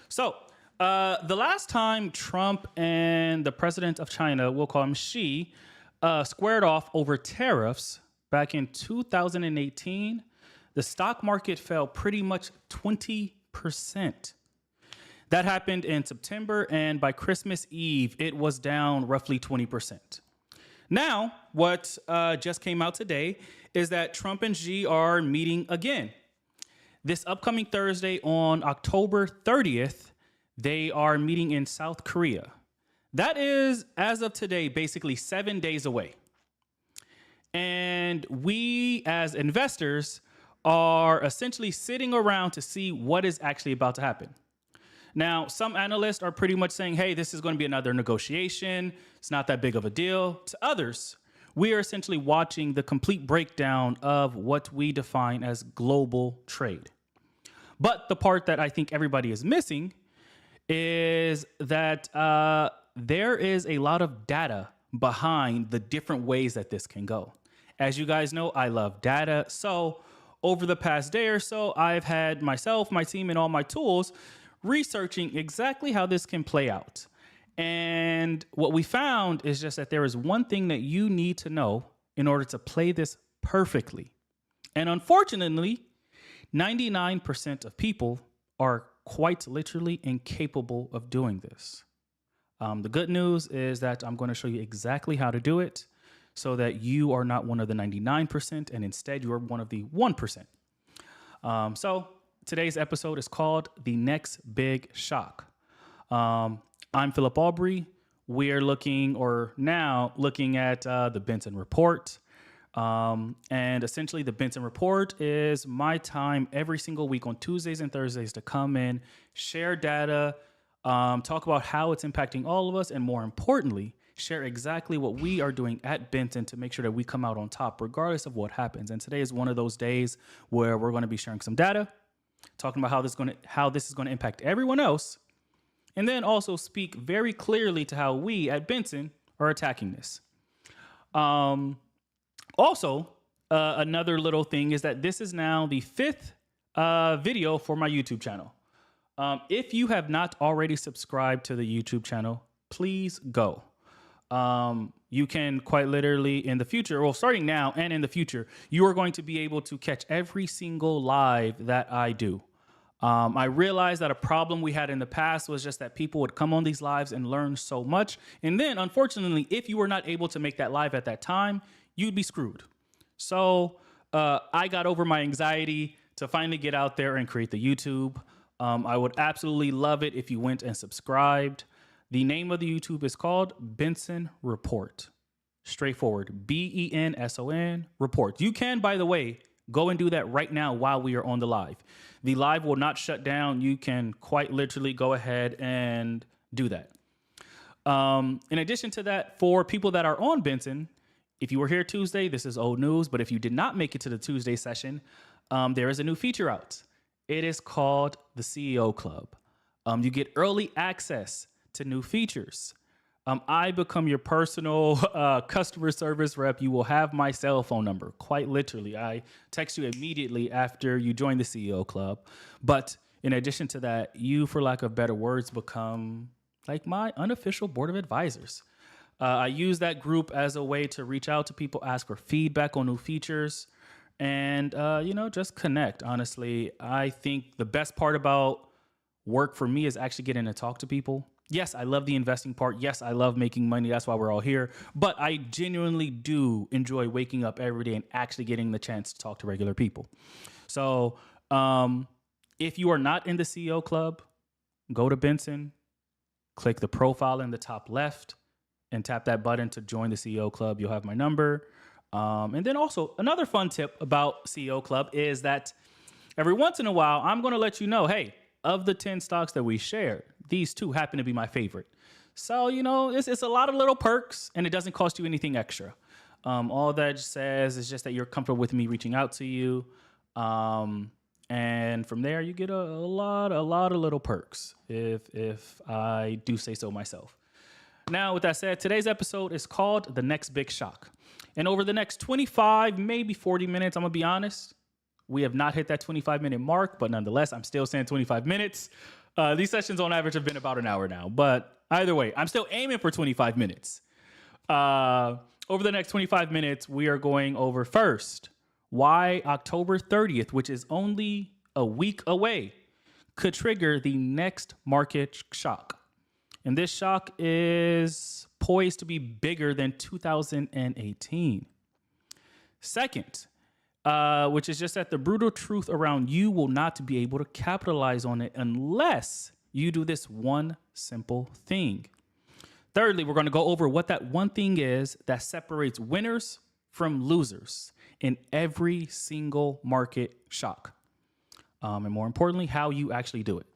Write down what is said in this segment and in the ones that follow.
So, the last time Trump and the president of China, we'll call him Xi, squared off over tariffs back in 2018, the stock market fell pretty much 20%. That happened in September, and by Christmas Eve, it was down roughly 20%. Now, what just came out today is that Trump and Xi are meeting again. This upcoming Thursday on October 30th, they are meeting in South Korea. That is, as of today, basically 7 days away. And we, as investors, are essentially sitting around to see what is actually about to happen. Now, some analysts are pretty much saying, hey, this is going to be another negotiation. It's not that big of a deal. To others, we are essentially watching the complete breakdown of what we define as global trade. But the part that I think everybody is missing is that there is a lot of data behind the different ways that this can go. As you guys know, I love data. So over the past day or so, I've had myself, my team, and all my tools researching exactly how this can play out. And what we found is just that there is one thing that you need to know in order to play this perfectly. And unfortunately, 99% of people are quite literally incapable of doing this. The good news is that I'm going to show you exactly how to do it so that you are not one of the 99% and instead you are one of the 1%. So today's episode is called The Next Big Shock. I'm Philip Aubrey. We are looking at the Benson Report. And essentially the Benson Report is my time every single week on Tuesdays and Thursdays to come in, share data, talk about how it's impacting all of us, and more importantly, share exactly what we are doing at Benson to make sure that we come out on top regardless of what happens. And today is one of those days where we're going to be sharing some data, talking about how this is going to impact everyone else, and then also speak very clearly to how we at Benson are attacking this. Also, another little thing is that this is now the 5th video for my YouTube channel. If you have not already subscribed to the YouTube channel, please go. You can quite literally in the future, well, starting now and in the future, you are going to be able to catch every single live that I do. I realized that a problem we had in the past was just that people would come on these lives and learn so much. And then, unfortunately, if you were not able to make that live at that time, you'd be screwed. So I got over my anxiety to finally get out there and create the YouTube. I would absolutely love it if you went and subscribed. The name of the YouTube is called Benson Report. Straightforward. BENSON Report. You can, by the way, go and do that right now while we are on the live. The live will not shut down. You can quite literally go ahead and do that. In addition to that, for people that are on Benson, if you were here Tuesday, this is old news. But if you did not make it to the Tuesday session, there is a new feature out. It is called the CEO Club. You get early access to new features. I become your personal customer service rep. You will have my cell phone number, quite literally. I text you immediately after you join the CEO Club. But in addition to that, you, for lack of better words, become like my unofficial board of advisors. I use that group as a way to reach out to people, ask for feedback on new features, and, just connect. Honestly, I think the best part about work for me is actually getting to talk to people. Yes, I love the investing part. Yes, I love making money. That's why we're all here. But I genuinely do enjoy waking up every day and actually getting the chance to talk to regular people. So if you are not in the CEO Club, go to Benson, click the profile in the top left, and tap that button to join the CEO Club. You'll have my number. And then also another fun tip about CEO Club is that every once in a while, I'm going to let you know, hey, of the 10 stocks that we shared, these 2 happen to be my favorite. So, it's a lot of little perks and it doesn't cost you anything extra. All that says is just that you're comfortable with me reaching out to you. And from there, you get a lot of little perks if I do say so myself. Now, with that said, today's episode is called The Next Big Shock. And over the next 25, maybe 40 minutes, I'm going to be honest, we have not hit that 25-minute mark, but nonetheless, I'm still saying 25 minutes. These sessions on average have been about an hour now, but either way, I'm still aiming for 25 minutes. Over the next 25 minutes, we are going over first why October 30th, which is only a week away, could trigger the next market shock. And this shock is poised to be bigger than 2018. Second, which is just that the brutal truth around you will not be able to capitalize on it unless you do this one simple thing. Thirdly, we're going to go over what that one thing is that separates winners from losers in every single market shock. And more importantly, how you actually do it.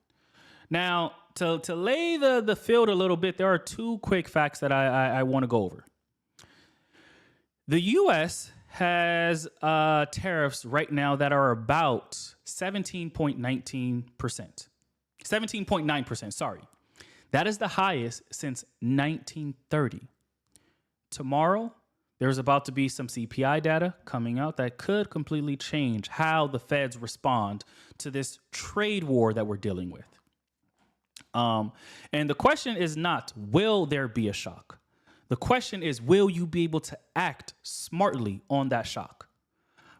Now, to lay the field a little bit, there are two quick facts that I want to go over. The U.S. has tariffs right now that are about 17.19%. 17.9%, sorry. That is the highest since 1930. Tomorrow, there's about to be some CPI data coming out that could completely change how the feds respond to this trade war that we're dealing with. And the question is not, will there be a shock? The question is, will you be able to act smartly on that shock?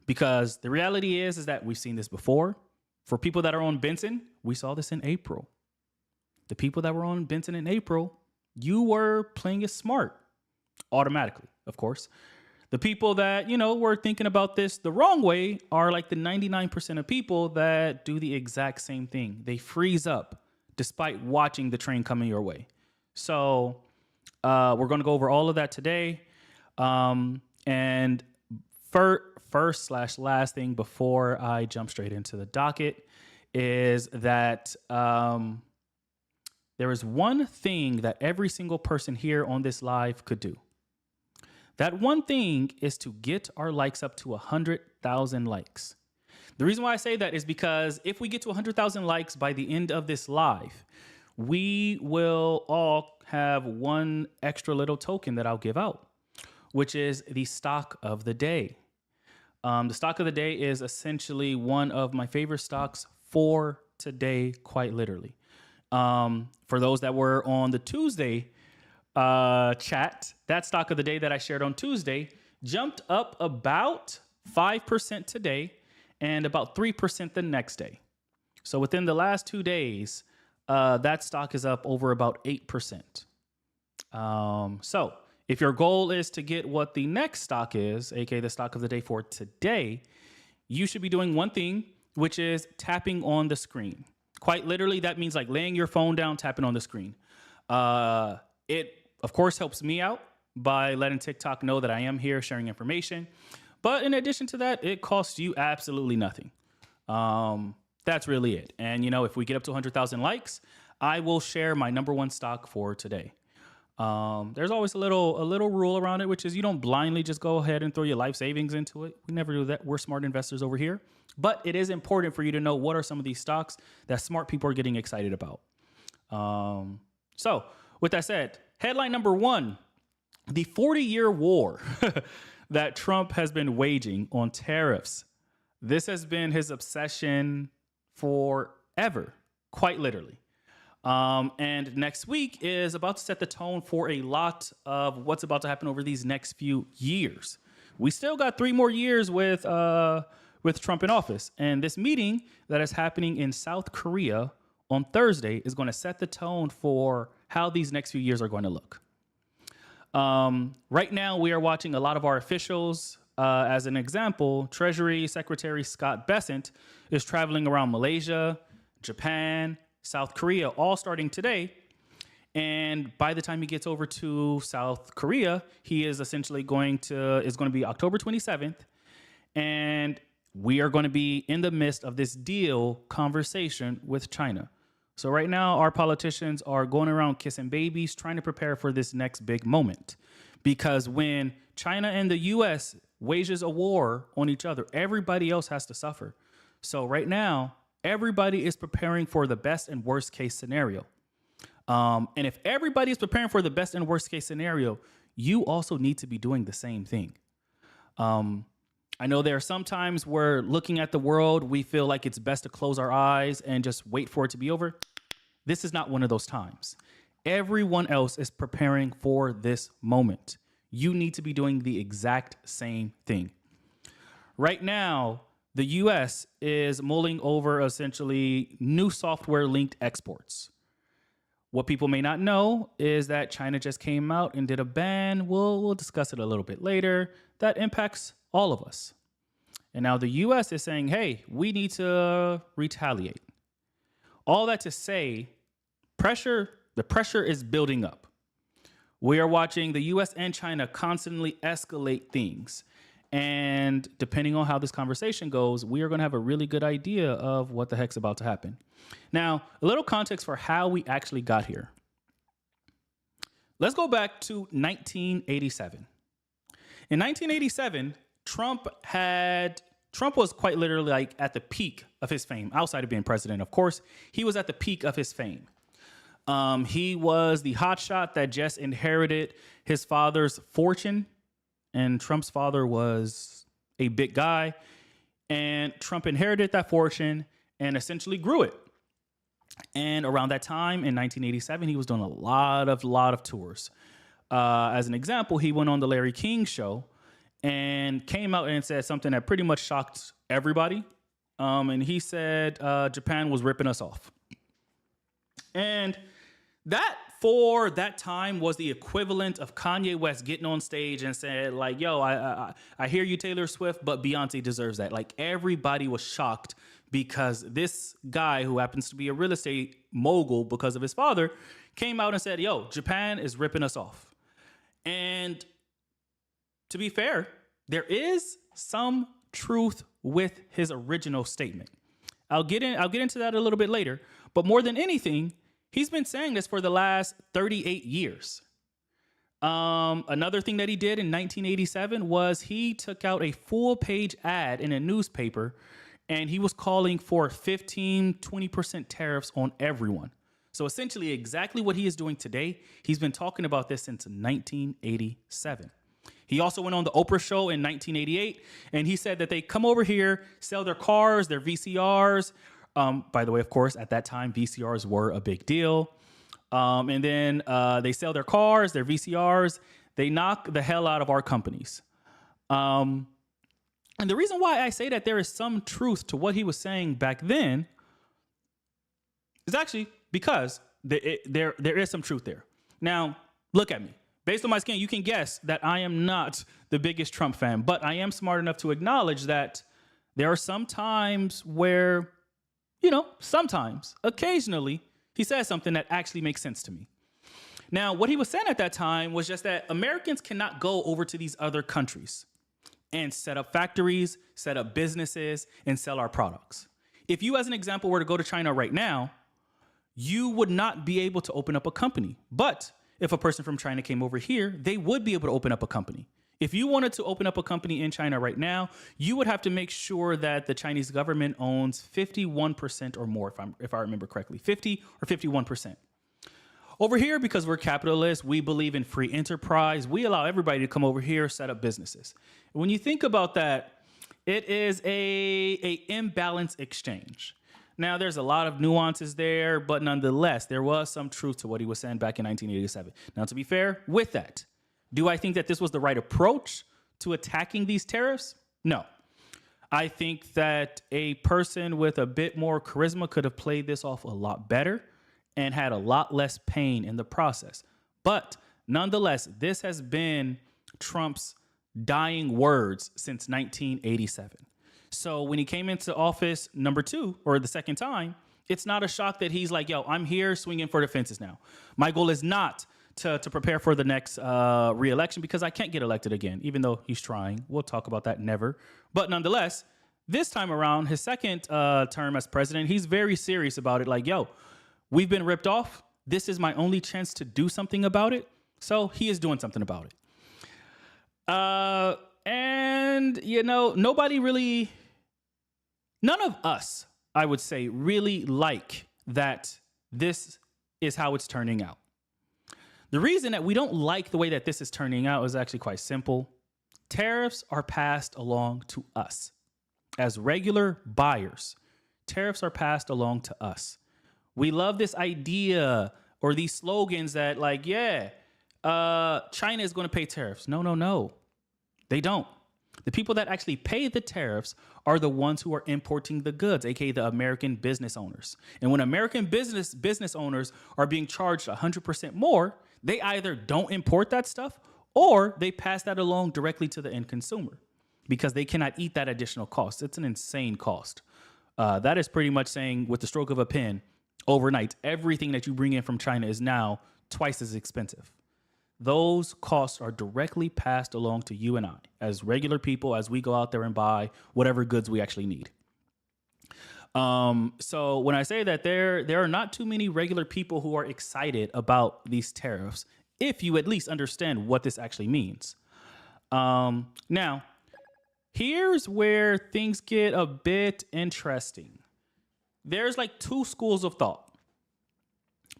Because the reality is that we've seen this before. For people that are on Benson, we saw this in April. The people that were on Benson in April, you were playing it smart automatically, of course. The people that, were thinking about this the wrong way are like the 99% of people that do the exact same thing. They freeze up despite watching the train coming your way. So we're going to go over all of that today. And first/last thing before I jump straight into the docket is that there is one thing that every single person here on this live could do. That one thing is to get our likes up to 100,000 likes. The reason why I say that is because if we get to 100,000 likes by the end of this live, we will all have one extra little token that I'll give out, which is the stock of the day. The stock of the day is essentially one of my favorite stocks for today, quite literally. For those that were on the Tuesday chat, that stock of the day that I shared on Tuesday jumped up about 5% today and about 3% the next day. So within the last 2 days, that stock is up over about 8%. So if your goal is to get what the next stock is, aka the stock of the day for today, you should be doing one thing, which is tapping on the screen. Quite literally, that means like laying your phone down, tapping on the screen. It, of course, helps me out by letting TikTok know that I am here sharing information. But in addition to that, it costs you absolutely nothing. That's really it. And, if we get up to 100,000 likes, I will share my number one stock for today. There's always a little rule around it, which is you don't blindly just go ahead and throw your life savings into it. We never do that. We're smart investors over here. But it is important for you to know what are some of these stocks that smart people are getting excited about. So with that said, headline number one, the 40-year war that Trump has been waging on tariffs. This has been his obsession forever, quite literally. And next week is about to set the tone for a lot of what's about to happen over these next few years. We still got 3 more years with Trump in office. And this meeting that is happening in South Korea on Thursday is going to set the tone for how these next few years are going to look. Right now, we are watching a lot of our officials. As an example, Treasury Secretary Scott Bessent is traveling around Malaysia, Japan, South Korea, all starting today. And by the time he gets over to South Korea, he is essentially going to be October 27th. And we are going to be in the midst of this deal conversation with China. So right now, our politicians are going around kissing babies, trying to prepare for this next big moment. Because when China and the U.S. wages a war on each other, everybody else has to suffer. So right now, everybody is preparing for the best and worst case scenario. And if everybody is preparing for the best and worst case scenario, you also need to be doing the same thing. I know there are some times where looking at the world, we feel like it's best to close our eyes and just wait for it to be over. This is not one of those times. Everyone else is preparing for this moment. You need to be doing the exact same thing. Right now, the US is mulling over essentially new software linked exports. What people may not know is that China just came out and did a ban. We'll discuss it a little bit later. That impacts all of us. And now the US is saying, hey, we need to retaliate. All that to say, the pressure is building up. We are watching the US and China constantly escalate things. And depending on how this conversation goes, we are going to have a really good idea of what the heck's about to happen. Now, a little context for how we actually got here. Let's go back to 1987. In 1987, Trump was quite literally like at the peak of his fame, outside of being president, of course. He was at the peak of his fame. He was the hotshot that just inherited his father's fortune. And Trump's father was a big guy. And Trump inherited that fortune and essentially grew it. And around that time in 1987, he was doing a lot of tours. As an example, he went on the Larry King show and came out and said something that pretty much shocked everybody. And he said Japan was ripping us off. And that, for that time, was the equivalent of Kanye West getting on stage and said, like, yo, I hear you, Taylor Swift, but Beyonce deserves that. Like, everybody was shocked because this guy, who happens to be a real estate mogul because of his father, came out and said, yo, Japan is ripping us off. And to be fair, there is some truth with his original statement. I'll get into that a little bit later. But more than anything, he's been saying this for the last 38 years. Another thing that he did in 1987 was he took out a full-page ad in a newspaper, and he was calling for 20% tariffs on everyone. So essentially exactly what he is doing today. He's been talking about this since 1987. He also went on the Oprah show in 1988, and he said that they come over here, sell their cars, their VCRs. By the way, of course, at that time, VCRs were a big deal. And then they sell their cars, their VCRs. They knock the hell out of our companies. And the reason why I say that there is some truth to what he was saying back then is actually because there is some truth there. Now, look at me. Based on my skin, you can guess that I am not the biggest Trump fan, but I am smart enough to acknowledge that there are some times where, occasionally, he says something that actually makes sense to me. Now, what he was saying at that time was just that Americans cannot go over to these other countries and set up factories, set up businesses, and sell our products. If you, as an example, were to go to China right now, you would not be able to open up a company. But if a person from China came over here, they would be able to open up a company. If you wanted to open up a company in China right now, you would have to make sure that the Chinese government owns 51% or more, if I remember correctly, 50 or 51%. Over here, because we're capitalists, we believe in free enterprise. We allow everybody to come over here, set up businesses. When you think about that, it is a imbalance exchange. Now, there's a lot of nuances there, but nonetheless, there was some truth to what he was saying back in 1987. Now, to be fair, with that, do I think that this was the right approach to attacking these tariffs? No. I think that a person with a bit more charisma could have played this off a lot better and had a lot less pain in the process. But nonetheless, this has been Trump's dying words since 1987. So when he came into office number two, or the second time, it's not a shock that he's like, yo, I'm here swinging for the fences now. My goal is not to prepare for the next re-election because I can't get elected again, even though he's trying. We'll talk about that never. But nonetheless, this time around, his second term as president, he's very serious about it. Like, yo, we've been ripped off. This is my only chance to do something about it. So he is doing something about it. And, none of us, I would say, really like that this is how it's turning out. The reason that we don't like the way that this is turning out is actually quite simple. Tariffs are passed along to us. As regular buyers, tariffs are passed along to us. We love this idea or these slogans that like, yeah, China is going to pay tariffs. No, no, no. They don't. The people that actually pay the tariffs are the ones who are importing the goods, aka the American business owners. And when American business owners are being charged 100% more, they either don't import that stuff or they pass that along directly to the end consumer because they cannot eat that additional cost. It's an insane cost. That is pretty much saying with the stroke of a pen, overnight, everything that you bring in from China is now twice as expensive. Those costs are directly passed along to you and I as regular people as we go out there and buy whatever goods we actually need. So when I say that there are not too many regular people who are excited about these tariffs, if you at least understand what this actually means. Now, here's where things get a bit interesting. There's like two schools of thought.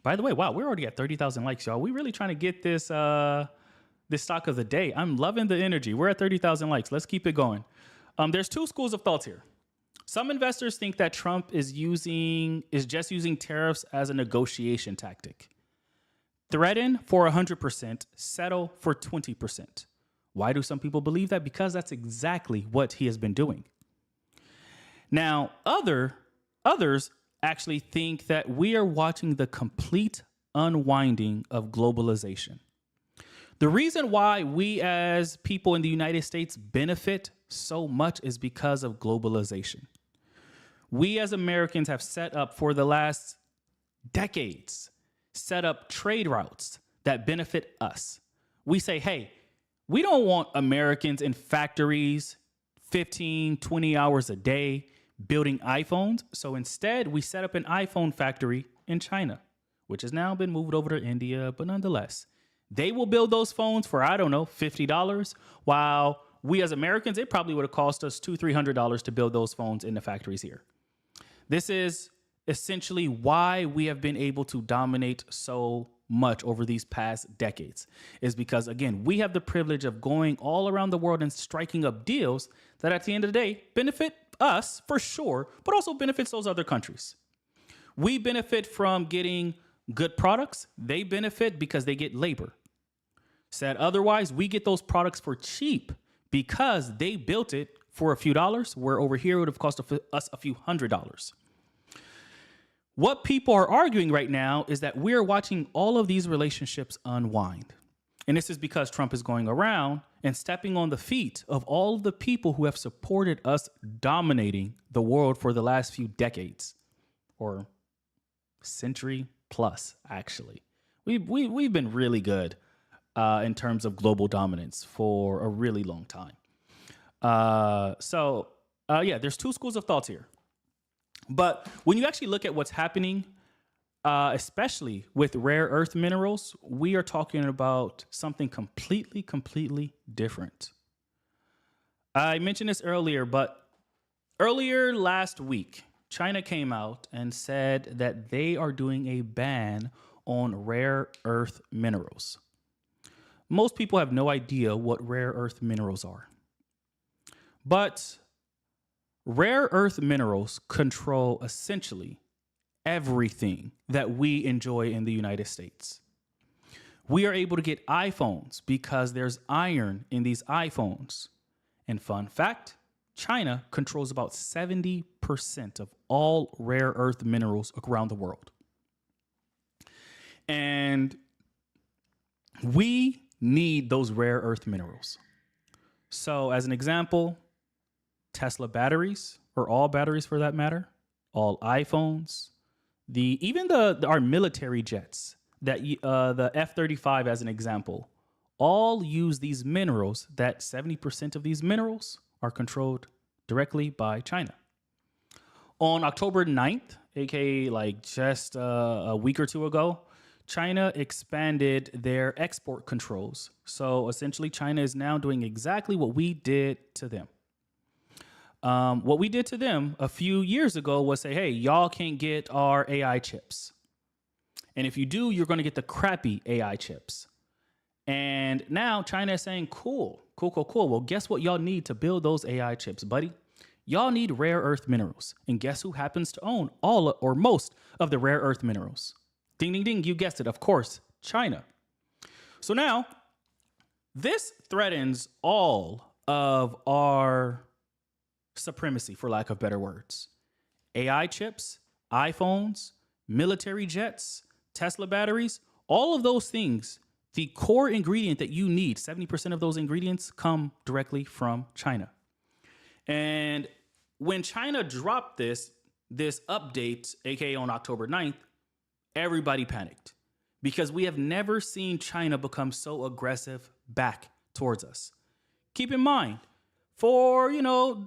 By the way, wow, we're already at 30,000 likes, y'all. We really trying to get this this stock of the day. I'm loving the energy. We're at 30,000 likes. Let's keep it going. There's two schools of thoughts here. Some investors think that Trump is just using tariffs as a negotiation tactic. Threaten for 100%, settle for 20%. Why do some people believe that? Because that's exactly what he has been doing. Now, others actually think that we are watching the complete unwinding of globalization. The reason why we as people in the United States benefit so much is because of globalization. We as Americans have set up for the last decades, set up trade routes that benefit us. We say, hey, we don't want Americans in factories 15, 20 hours a day building iPhones. So instead, we set up an iPhone factory in China, which has now been moved over to India. But nonetheless, they will build those phones for, I don't know, $50, while we as Americans, it probably would have cost us $200, $300 to build those phones in the factories here. This is essentially why we have been able to dominate so much over these past decades, is because, again, we have the privilege of going all around the world and striking up deals that at the end of the day benefit us for sure, but also benefits those other countries. We benefit from getting good products. They benefit because they get labor. Said otherwise, we get those products for cheap because they built it for a few dollars, where over here it would have cost us a few $100s. What people are arguing right now is that we're watching all of these relationships unwind. And this is because Trump is going around and stepping on the feet of all of the people who have supported us dominating the world for the last few decades, or century plus, actually. We've been really good in terms of global dominance for a really long time. There's two schools of thoughts here. But when you actually look at what's happening, especially with rare earth minerals, we are talking about something completely different. I mentioned this earlier, but earlier last week, China came out and said that they are doing a ban on rare earth minerals. Most people have no idea what rare earth minerals are. But rare earth minerals control essentially everything that we enjoy in the United States. We are able to get iPhones because there's iron in these iPhones. And fun fact, China controls about 70% of all rare earth minerals around the world. And we need those rare earth minerals. So as an example, Tesla batteries, or all batteries for that matter, all iPhones, even our military jets, that the F-35 as an example, all use these minerals. That 70% of these minerals are controlled directly by China. On October 9th, aka like just a week or two ago, China expanded their export controls. So essentially, China is now doing exactly what we did to them. What we did to them a few years ago was say, hey, y'all can't get our AI chips. And if you do, you're going to get the crappy AI chips. And now China is saying, cool. Well, guess what y'all need to build those AI chips, buddy? Y'all need rare earth minerals. And guess who happens to own all or most of the rare earth minerals? Ding, ding, ding. You guessed it. Of course, China. So now this threatens all of our supremacy, for lack of better words. AI chips, iPhones, military jets, Tesla batteries, all of those things, the core ingredient that you need, 70% of those ingredients come directly from China. And when China dropped this update, aka on October 9th, everybody panicked because we have never seen China become so aggressive back towards us. Keep in mind, for,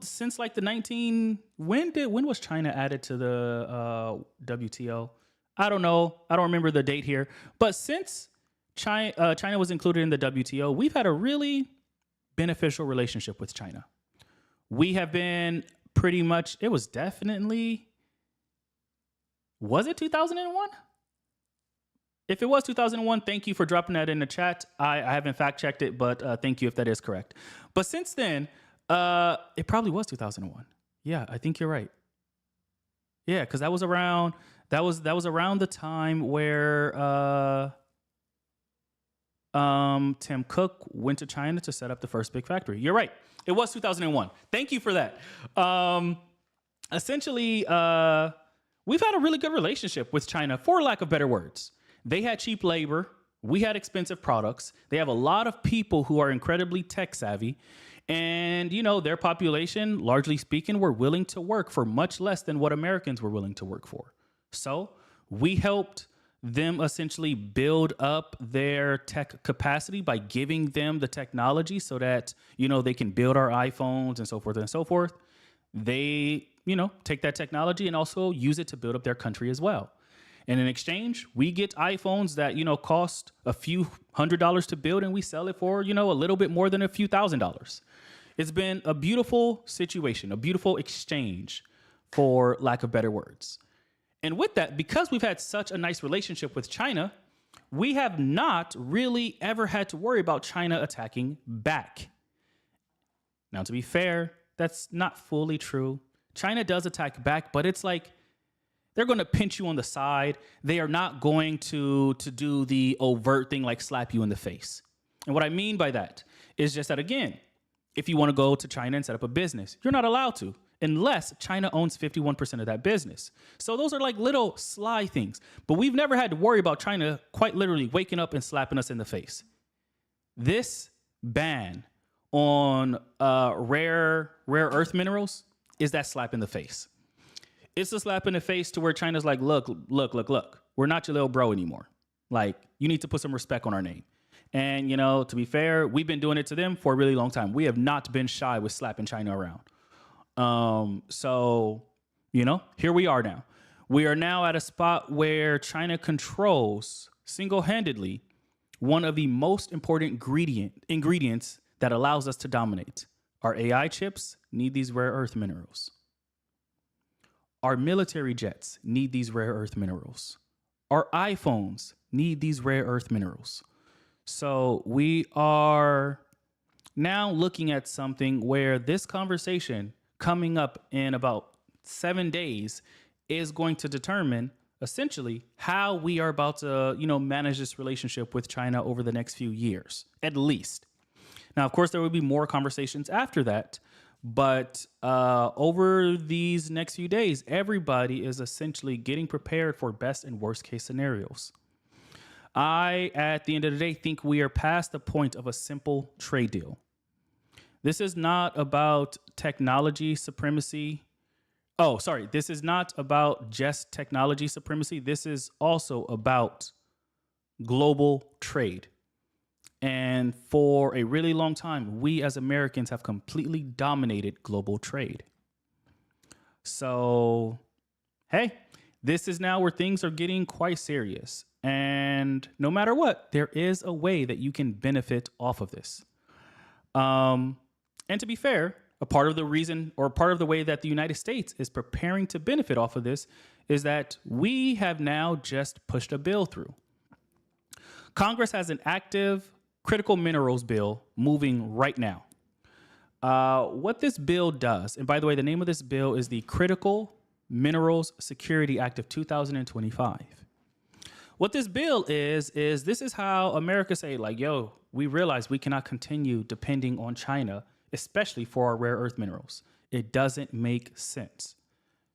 since like when was China added to the WTO? I don't know. I don't remember the date here. But since China was included in the WTO, we've had a really beneficial relationship with China. We have been pretty much, was it 2001? If it was 2001, thank you for dropping that in the chat. I haven't fact checked it, but thank you if that is correct. But since then, it probably was 2001. Yeah, I think you're right. Yeah, because that was around the time where Tim Cook went to China to set up the first big factory. You're right. It was 2001. Thank you for that. Essentially, we've had a really good relationship with China, for lack of better words. They had cheap labor. We had expensive products. They have a lot of people who are incredibly tech savvy. And, their population, largely speaking, were willing to work for much less than what Americans were willing to work for. So we helped them essentially build up their tech capacity by giving them the technology so that, they can build our iPhones and so forth and so forth. They, take that technology and also use it to build up their country as well. And in exchange, we get iPhones that, cost a few $100s to build, and we sell it for, a little bit more than a few $1,000s. It's been a beautiful situation, a beautiful exchange, for lack of better words. And with that, because we've had such a nice relationship with China, we have not really ever had to worry about China attacking back. Now, to be fair, that's not fully true. China does attack back, but it's like they're going to pinch you on the side. They are not going to do the overt thing like slap you in the face. And what I mean by that is just that, again, if you want to go to China and set up a business, you're not allowed to unless China owns 51% of that business. So those are like little sly things. But we've never had to worry about China quite literally waking up and slapping us in the face. This ban on rare earth minerals is that slap in the face. It's a slap in the face to where China's like, look. We're not your little bro anymore. Like, you need to put some respect on our name. And, to be fair, we've been doing it to them for a really long time. We have not been shy with slapping China around. So, here we are now. We are now at a spot where China controls single-handedly one of the most important ingredients that allows us to dominate. Our AI chips need these rare earth minerals. Our military jets need these rare earth minerals. Our iPhones need these rare earth minerals. So we are now looking at something where this conversation coming up in about 7 days is going to determine essentially how we are about to, manage this relationship with China over the next few years, at least. Now, of course, there will be more conversations after that. But over these next few days, everybody is essentially getting prepared for best and worst case scenarios. I, at the end of the day, think we are past the point of a simple trade deal. This is not about technology supremacy. Oh, sorry. This is not about just technology supremacy. This is also about global trade. And for a really long time, we as Americans have completely dominated global trade. So, hey, this is now where things are getting quite serious. And no matter what, there is a way that you can benefit off of this. And to be fair, a part of the reason or part of the way that the United States is preparing to benefit off of this is that we have now just pushed a bill through. Congress has an active critical minerals bill moving right now. What this bill does, and by the way, the name of this bill is the Critical Minerals Security Act of 2025. What this bill is this is how America say, like, yo, we realize we cannot continue depending on China, especially for our rare earth minerals. It doesn't make sense.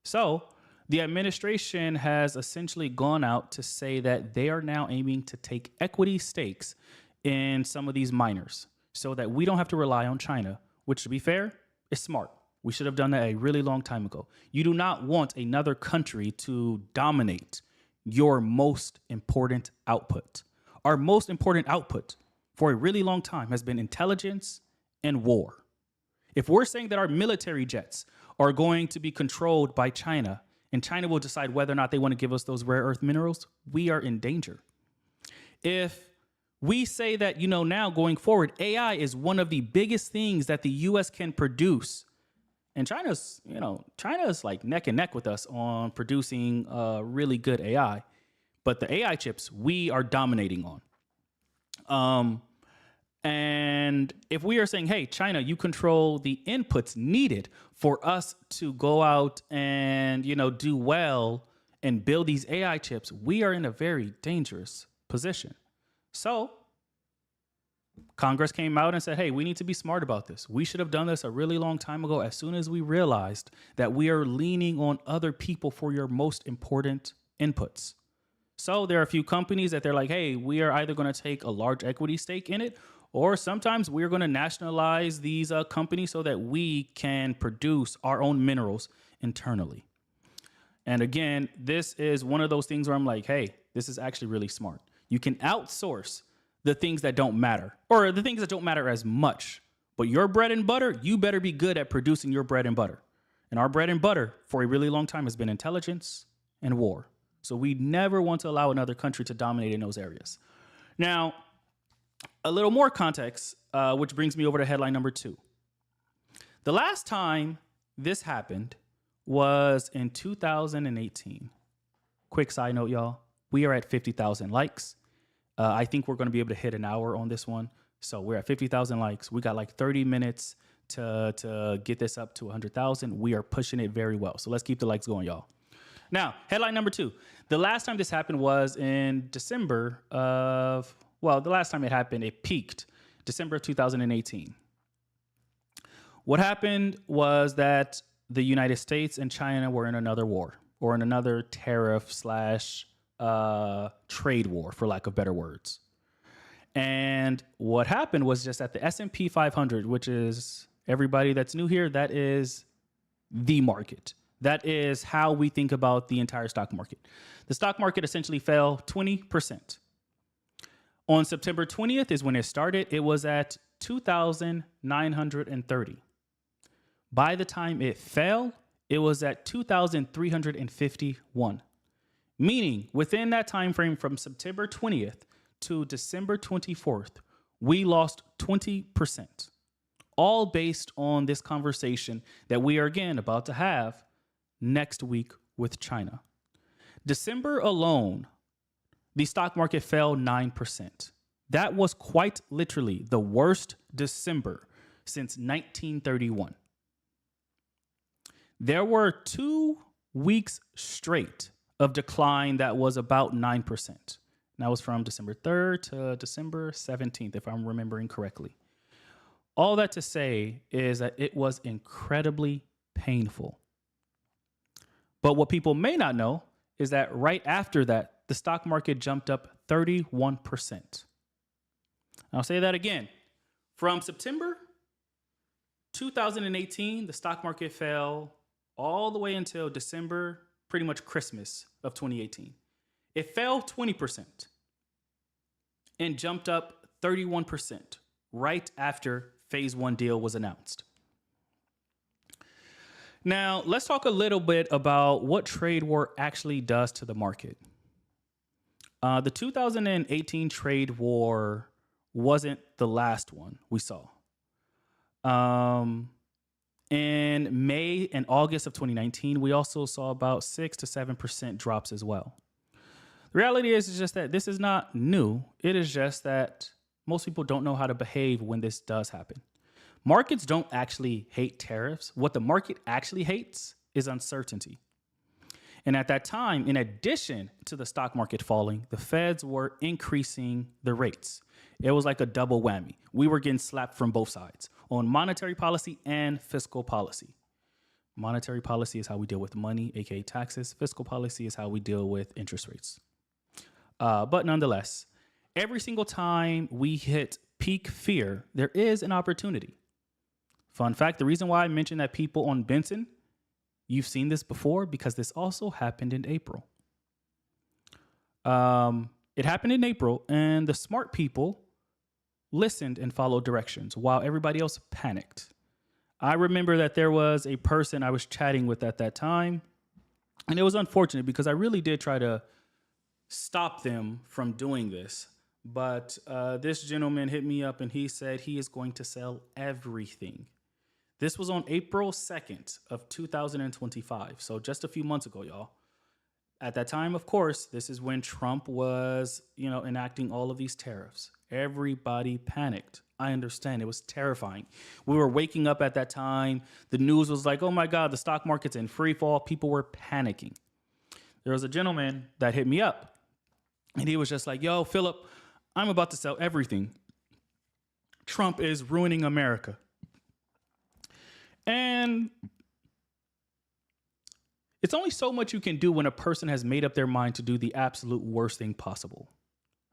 So the administration has essentially gone out to say that they are now aiming to take equity stakes in some of these miners so that we don't have to rely on China, which, to be fair, is smart. We should have done that a really long time ago. You do not want another country to dominate your most important output. Our most important output for a really long time has been intelligence and war. If we're saying that our military jets are going to be controlled by China and China will decide whether or not they want to give us those rare earth minerals, we are in danger. If we say that, now going forward, AI is one of the biggest things that the US can produce. And China's like neck and neck with us on producing really good AI. But the AI chips, we are dominating on. And if we are saying, hey, China, you control the inputs needed for us to go out and, do well and build these AI chips, we are in a very dangerous position. So Congress came out and said, hey, we need to be smart about this. We should have done this a really long time ago as soon as we realized that we are leaning on other people for your most important inputs. So there are a few companies that they're like, hey, we are either going to take a large equity stake in it, or sometimes we're going to nationalize these companies so that we can produce our own minerals internally. And again, this is one of those things where I'm like, hey, this is actually really smart. You can outsource the things that don't matter, or the things that don't matter as much. But your bread and butter, you better be good at producing your bread and butter. And our bread and butter for a really long time has been intelligence and war. So we never want to allow another country to dominate in those areas. Now, a little more context, which brings me over to headline number 2. The last time this happened was in 2018. Quick side note, y'all. We are at 50,000 likes. I think we're going to be able to hit an hour on this one. So we're at 50,000 likes. We got like 30 minutes to get this up to 100,000. We are pushing it very well. So let's keep the likes going, y'all. Now, headline number 2. The last time this happened was in December of, the last time it happened, it peaked December of 2018. What happened was that the United States and China were in another war, or in another tariff / trade war, for lack of better words. And what happened was just that the S&P 500, which is, everybody that's new here, that is the market. That is how we think about the entire stock market. The stock market essentially fell 20%. On September 20th is when it started. It was at 2,930. By the time it fell, it was at 2,351. Meaning, within that time frame from September 20th to December 24th, we lost 20%. All based on this conversation that we are again about to have next week with China. December alone, the stock market fell 9%. That was quite literally the worst December since 1931. There were 2 weeks straight of decline that was about 9%. And that was from December 3rd to December 17th, if I'm remembering correctly. All that to say is that it was incredibly painful. But what people may not know is that right after that, the stock market jumped up 31%. I'll say that again. From September 2018, the stock market fell all the way until December, pretty much Christmas of 2018. It fell 20% and jumped up 31% right after Phase 1 deal was announced. Now, let's talk a little bit about what trade war actually does to the market. The 2018 trade war wasn't the last one we saw. In May and August of 2019, we also saw about 6 to 7% drops as well. The reality is just that this is not new. It is just that most people don't know how to behave when this does happen. Markets don't actually hate tariffs. What the market actually hates is uncertainty. And at that time, in addition to the stock market falling, the feds were increasing the rates. It was like a double whammy. We were getting slapped from both sides on monetary policy and fiscal policy. Monetary policy is how we deal with money, aka taxes. Fiscal policy is how we deal with interest rates. But nonetheless, every single time we hit peak fear, there is an opportunity. Fun fact, the reason why I mentioned that people on Benson, you've seen this before, because this also happened in April. It happened in April, and the smart people listened and followed directions while everybody else panicked. I remember that there was a person I was chatting with at that time, and it was unfortunate because I really did try to stop them from doing this. But this gentleman hit me up and he said he is going to sell everything. This was on April 2nd of 2025. So just a few months ago, y'all. At that time, of course, this is when Trump was, enacting all of these tariffs. Everybody panicked. I understand. It was terrifying. We were waking up at that time. The news was like, oh my God, the stock market's in free fall. People were panicking. There was a gentleman that hit me up and he was just like, yo, Philip, I'm about to sell everything. Trump is ruining America. And it's only so much you can do when a person has made up their mind to do the absolute worst thing possible.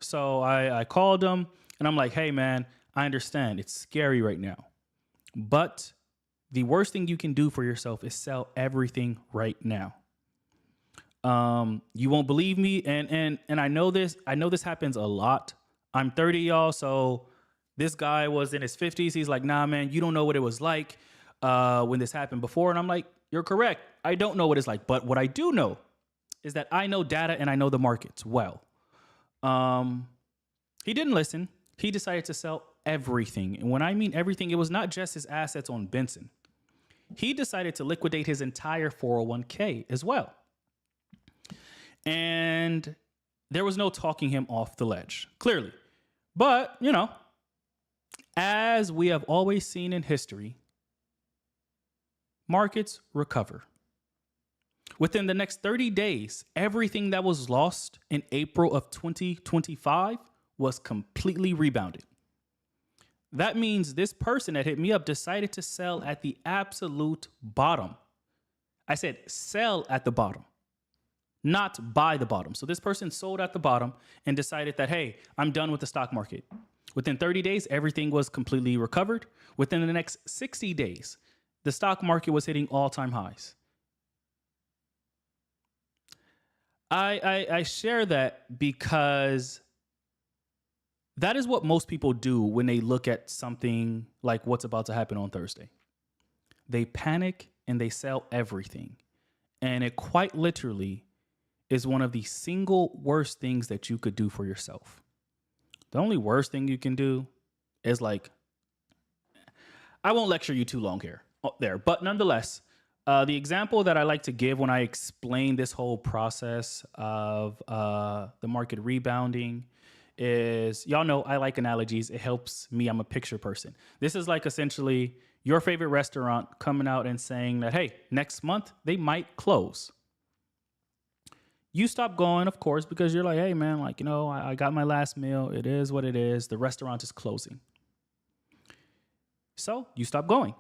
So I called him and I'm like, hey, man, I understand. It's scary right now. But the worst thing you can do for yourself is sell everything right now. You won't believe me. And I know this. I know this happens a lot. I'm 30, y'all. So this guy was in his 50s. He's like, nah, man, you don't know what it was like when this happened before. And I'm like, you're correct. I don't know what it's like. But what I do know is that I know data and I know the markets well. He didn't listen. He decided to sell everything. And when I mean everything, it was not just his assets on Benson. He decided to liquidate his entire 401k as well. And there was no talking him off the ledge, clearly. But, as we have always seen in history, markets recover. Within the next 30 days, everything that was lost in April of 2025 was completely rebounded. That means this person that hit me up decided to sell at the absolute bottom. I said sell at the bottom, not buy the bottom. So this person sold at the bottom and decided that, hey, I'm done with the stock market. Within 30 days, everything was completely recovered. Within the next 60 days, the stock market was hitting all-time highs. I share that because that is what most people do when they look at something like what's about to happen on Thursday. They panic and they sell everything. And it quite literally is one of the single worst things that you could do for yourself. The only worst thing you can do is I won't lecture you too long there, but nonetheless, the example that I like to give when I explain this whole process of the market rebounding is, y'all know I like analogies. It helps me. I'm a picture person. This is like essentially your favorite restaurant coming out and saying that, hey, next month they might close. You stop going, of course, because you're like, hey, man, I got my last meal. It is what it is. The restaurant is closing. So you stop going.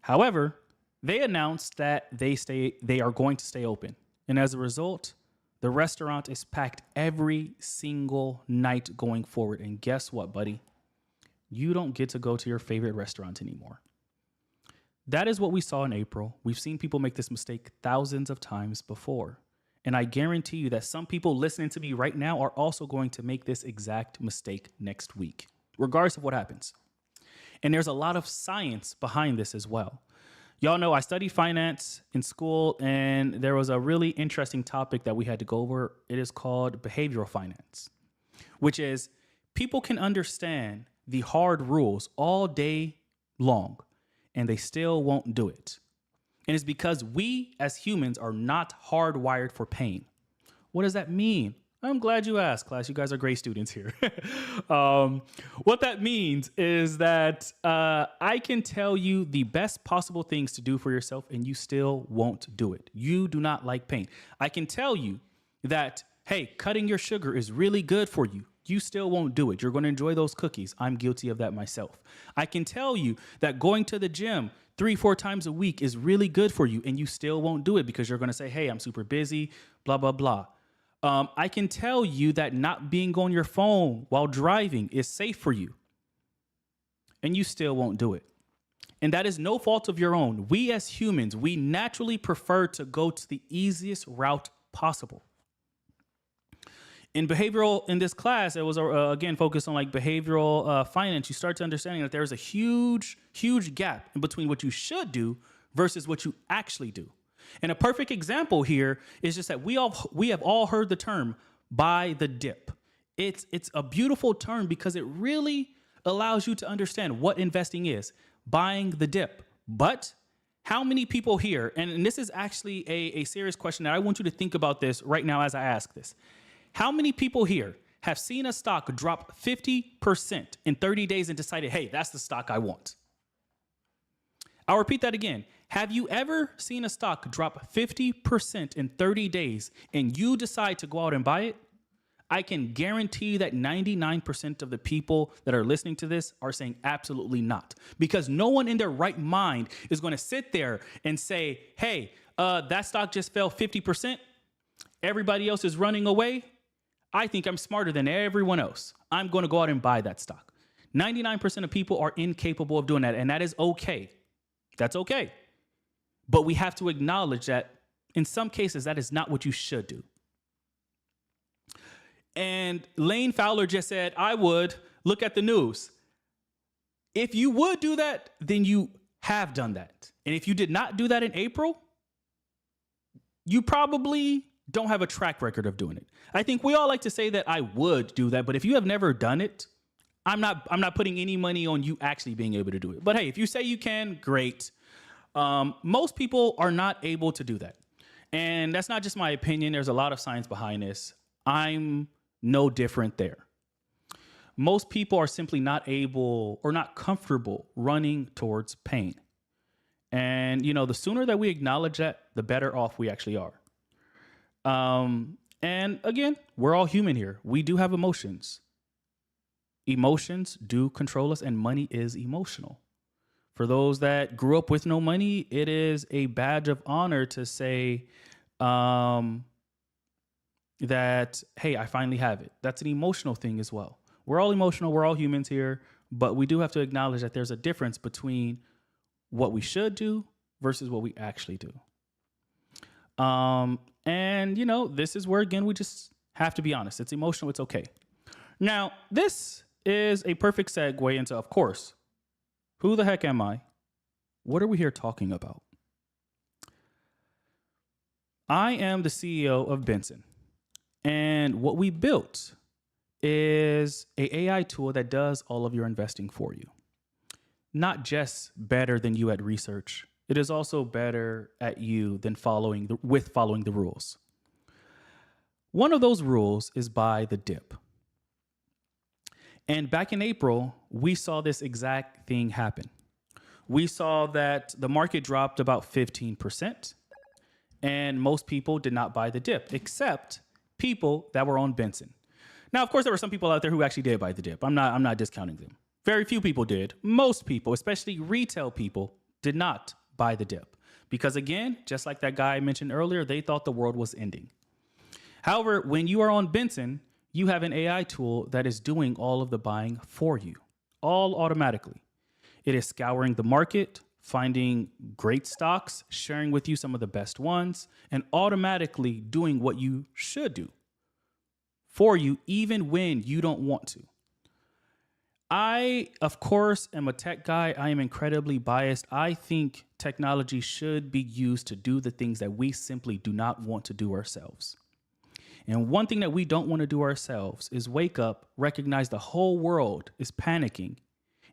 However, they announced that they are going to stay open. And as a result, the restaurant is packed every single night going forward. And guess what, buddy? You don't get to go to your favorite restaurant anymore. That is what we saw in April. We've seen people make this mistake thousands of times before. And I guarantee you that some people listening to me right now are also going to make this exact mistake next week, regardless of what happens. And there's a lot of science behind this as well. Y'all know I studied finance in school, and there was a really interesting topic that we had to go over. It is called behavioral finance, which is people can understand the hard rules all day long, and they still won't do it. And it's because we as humans are not hardwired for pain. What does that mean? I'm glad you asked, class. You guys are great students here. What that means is that I can tell you the best possible things to do for yourself, and you still won't do it. You do not like pain. I can tell you that, hey, cutting your sugar is really good for you. You still won't do it. You're going to enjoy those cookies. I'm guilty of that myself. I can tell you that going to the gym 3-4 times a week is really good for you, and you still won't do it because you're going to say, hey, I'm super busy, blah, blah, blah. I can tell you that not being on your phone while driving is safe for you, and you still won't do it. And that is no fault of your own. We as humans, we naturally prefer to go to the easiest route possible. In this class, it was again focused on like behavioral finance. You start to understanding that there's a huge gap in between what you should do versus what you actually do. And a perfect example here is just that we have all heard the term buy the dip. It's a beautiful term because it really allows you to understand what investing is, buying the dip. But how many people here, and this is actually a serious question that I want you to think about this right now as I ask this. How many people here have seen a stock drop 50% in 30 days and decided, hey, that's the stock I want? I'll repeat that again. Have you ever seen a stock drop 50% in 30 days and you decide to go out and buy it? I can guarantee you that 99% of the people that are listening to this are saying absolutely not, because no one in their right mind is going to sit there and say, hey, that stock just fell 50%. Everybody else is running away. I think I'm smarter than everyone else. I'm going to go out and buy that stock. 99% of people are incapable of doing that, and that is okay. That's okay. But we have to acknowledge that in some cases, that is not what you should do. And Lane Fowler just said, I would look at the news. If you would do that, then you have done that. And if you did not do that in April, you probably don't have a track record of doing it. I think we all like to say that I would do that, but if you have never done it, I'm not putting any money on you actually being able to do it. But hey, if you say you can, great. Most people are not able to do that. And that's not just my opinion. There's a lot of science behind this. I'm no different there. Most people are simply not able or not comfortable running towards pain. And, the sooner that we acknowledge that, the better off we actually are. And again, we're all human here. We do have emotions. Emotions do control us, and money is emotional. For those that grew up with no money, it is a badge of honor to say that, hey, I finally have it. That's an emotional thing as well. We're all emotional. We're all humans here, but we do have to acknowledge that there's a difference between what we should do versus what we actually do. And, this is where, again, we just have to be honest. It's emotional. It's okay. Now, this is a perfect segue into, of course, who the heck am I? What are we here talking about? I am the CEO of Benson. And what we built is an AI tool that does all of your investing for you. Not just better than you at research. It is also better at you than following the rules. One of those rules is buy the dip. And back in April, we saw this exact thing happen. We saw that the market dropped about 15%, and most people did not buy the dip, except people that were on Benson. Now, of course, there were some people out there who actually did buy the dip. I'm not discounting them. Very few people did. Most people, especially retail people, did not buy the dip. Because again, just like that guy I mentioned earlier, they thought the world was ending. However, when you are on Benson, you have an AI tool that is doing all of the buying for you, all automatically. It is scouring the market, finding great stocks, sharing with you some of the best ones, and automatically doing what you should do for you, even when you don't want to. I, of course, am a tech guy. I am incredibly biased. I think technology should be used to do the things that we simply do not want to do ourselves. And one thing that we don't want to do ourselves is wake up, recognize the whole world is panicking,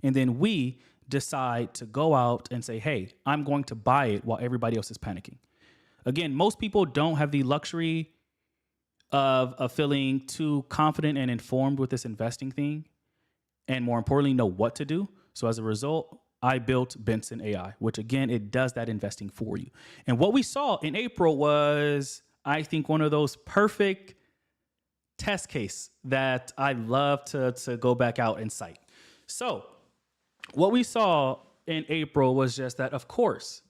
and then we decide to go out and say, hey, I'm going to buy it while everybody else is panicking. Again, most people don't have the luxury of feeling too confident and informed with this investing thing, and more importantly, know what to do. So as a result, I built Benson AI, which again, it does that investing for you. And what we saw in April was, I think, one of those perfect test case that I love to go back out and cite. So what we saw in April was just that, of course,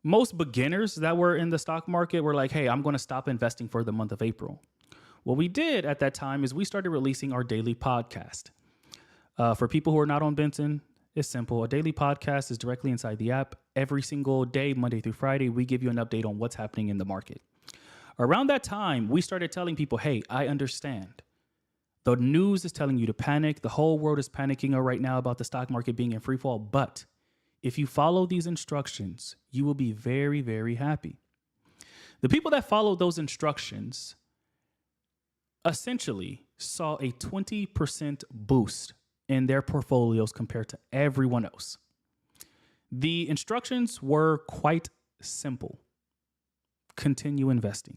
most beginners that were in the stock market were like, hey, I'm going to stop investing for the month of April. What we did at that time is we started releasing our daily podcast. For people who are not on Benson, it's simple. A daily podcast is directly inside the app. Every single day, Monday through Friday, we give you an update on what's happening in the market. Around that time, we started telling people, hey, I understand. The news is telling you to panic. The whole world is panicking right now about the stock market being in free fall. But if you follow these instructions, you will be very, very happy. The people that followed those instructions essentially saw a 20% boost in their portfolios compared to everyone else. The instructions were quite simple. Continue investing.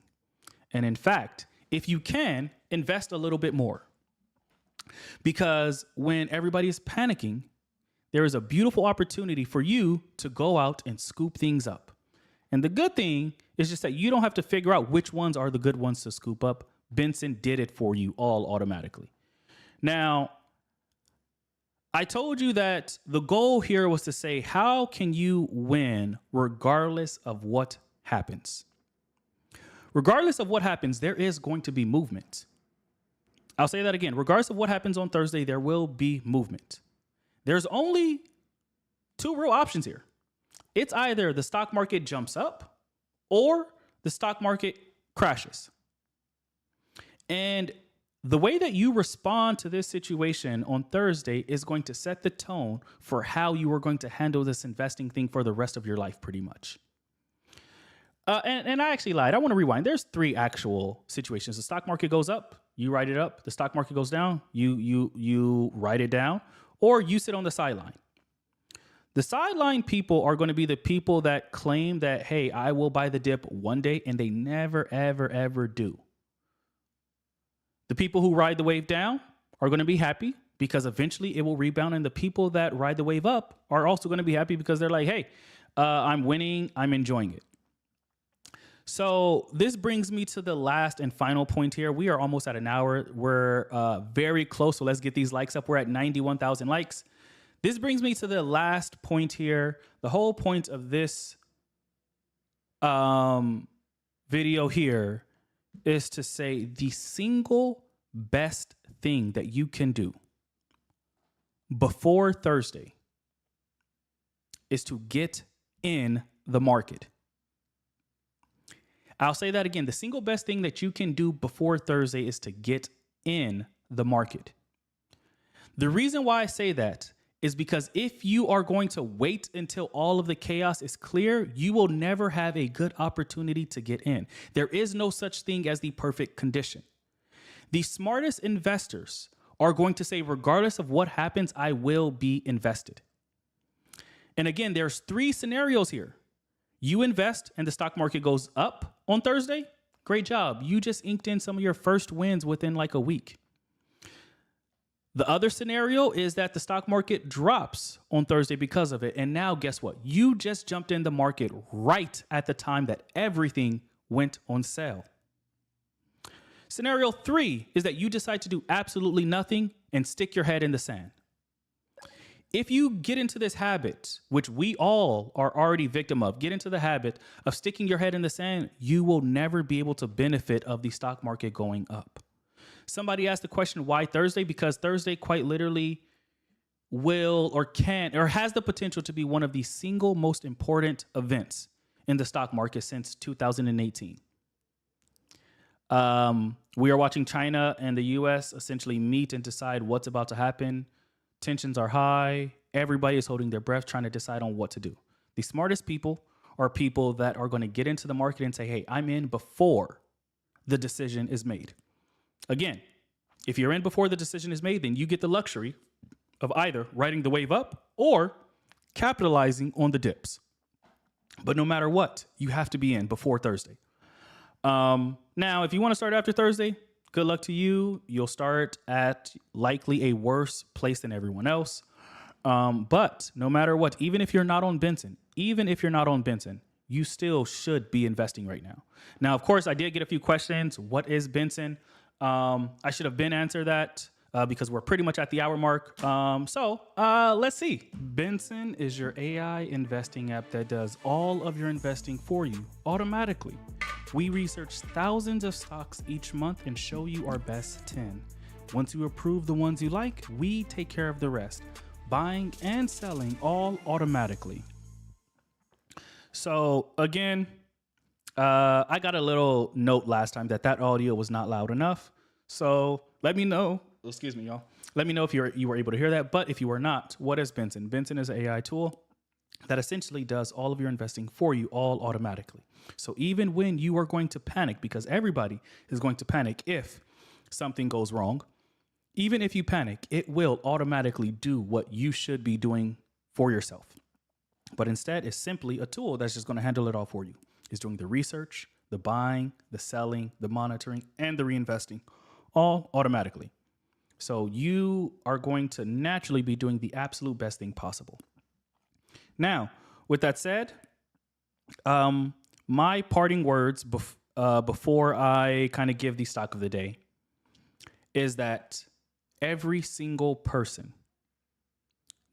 And in fact, if you can, invest a little bit more. Because when everybody is panicking, there is a beautiful opportunity for you to go out and scoop things up. And the good thing is just that you don't have to figure out which ones are the good ones to scoop up. Benson did it for you all automatically. Now, I told you that the goal here was to say, how can you win regardless of what happens? Regardless of what happens, there is going to be movement. I'll say that again. Regardless of what happens on Thursday, there will be movement. There's only two real options here. It's either the stock market jumps up or the stock market crashes. And the way that you respond to this situation on Thursday is going to set the tone for how you are going to handle this investing thing for the rest of your life, pretty much. And I actually lied. I want to rewind. There's three actual situations. The stock market goes up, you write it up. The stock market goes down, you write it down, or you sit on the sideline. The sideline people are going to be the people that claim that, hey, I will buy the dip one day, and they never, ever, ever do. The people who ride the wave down are going to be happy because eventually it will rebound. And the people that ride the wave up are also going to be happy because they're like, hey, I'm winning. I'm enjoying it. So this brings me to the last and final point here. We are almost at an hour. We're very close. So let's get these likes up. We're at 91,000 likes. This brings me to the last point here. The whole point of this video here is to say the single best thing that you can do before Thursday is to get in the market. I'll say that again. The single best thing that you can do before Thursday is to get in the market. The reason why I say that is because if you are going to wait until all of the chaos is clear, you will never have a good opportunity to get in. There is no such thing as the perfect condition. The smartest investors are going to say, regardless of what happens, I will be invested. And again, there's three scenarios here. You invest and the stock market goes up on Thursday. Great job. You just inked in some of your first wins within like a week. The other scenario is that the stock market drops on Thursday because of it. And now guess what? You just jumped in the market right at the time that everything went on sale. Scenario 3 is that you decide to do absolutely nothing and stick your head in the sand. If you get into this habit, which we all are already victim of, get into the habit of sticking your head in the sand, you will never be able to benefit of the stock market going up. Somebody asked the question, why Thursday? Because Thursday quite literally will or can or has the potential to be one of the single most important events in the stock market since 2018. We are watching China and the US essentially meet and decide what's about to happen. Tensions are high. Everybody is holding their breath, trying to decide on what to do. The smartest people are people that are going to get into the market and say, hey, I'm in before the decision is made. Again, if you're in before the decision is made, then you get the luxury of either riding the wave up or capitalizing on the dips. But no matter what, you have to be in before Thursday. Now, if you want to start after Thursday, good luck to you. You'll start at likely a worse place than everyone else. But no matter what, even if you're not on Benson, you still should be investing right now. Now, of course, I did get a few questions. What is Benson? I should have been answered that because we're pretty much at the hour mark. So let's see. Benson is your AI investing app that does all of your investing for you automatically. We research thousands of stocks each month and show you our best 10. Once you approve the ones you like, we take care of the rest, buying and selling all automatically. So again, I got a little note last time that audio was not loud enough. So let me know. Excuse me, y'all. Let me know if you were able to hear that. But if you were not, what is Benson? Benson is an AI tool that essentially does all of your investing for you all automatically. So even when you are going to panic, because everybody is going to panic if something goes wrong, even if you panic, it will automatically do what you should be doing for yourself. But instead, it's simply a tool that's just going to handle it all for you. It's doing the research, the buying, the selling, the monitoring, and the reinvesting, all automatically. So you are going to naturally be doing the absolute best thing possible. Now, with that said, my parting words before I kind of give the stock of the day is that every single person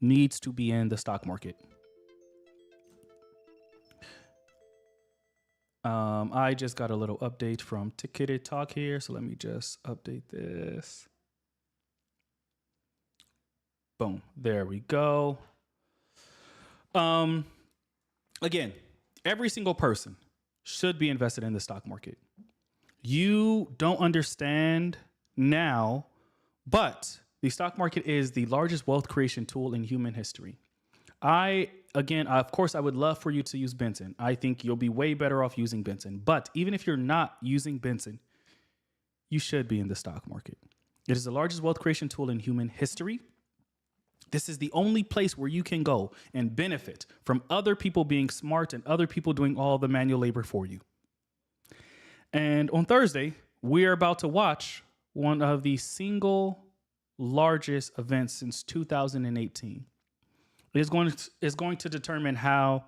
needs to be in the stock market. I just got a little update from Ticketed Talk here, so let me just update this. Boom, there we go. Again, every single person should be invested in the stock market. You don't understand now, but the stock market is the largest wealth creation tool in human history. Of course, I would love for you to use Benson. I think you'll be way better off using Benson. But even if you're not using Benson, you should be in the stock market. It is the largest wealth creation tool in human history. This is the only place where you can go and benefit from other people being smart and other people doing all the manual labor for you. And on Thursday, we're about to watch one of the single largest events since 2018. It is going to determine how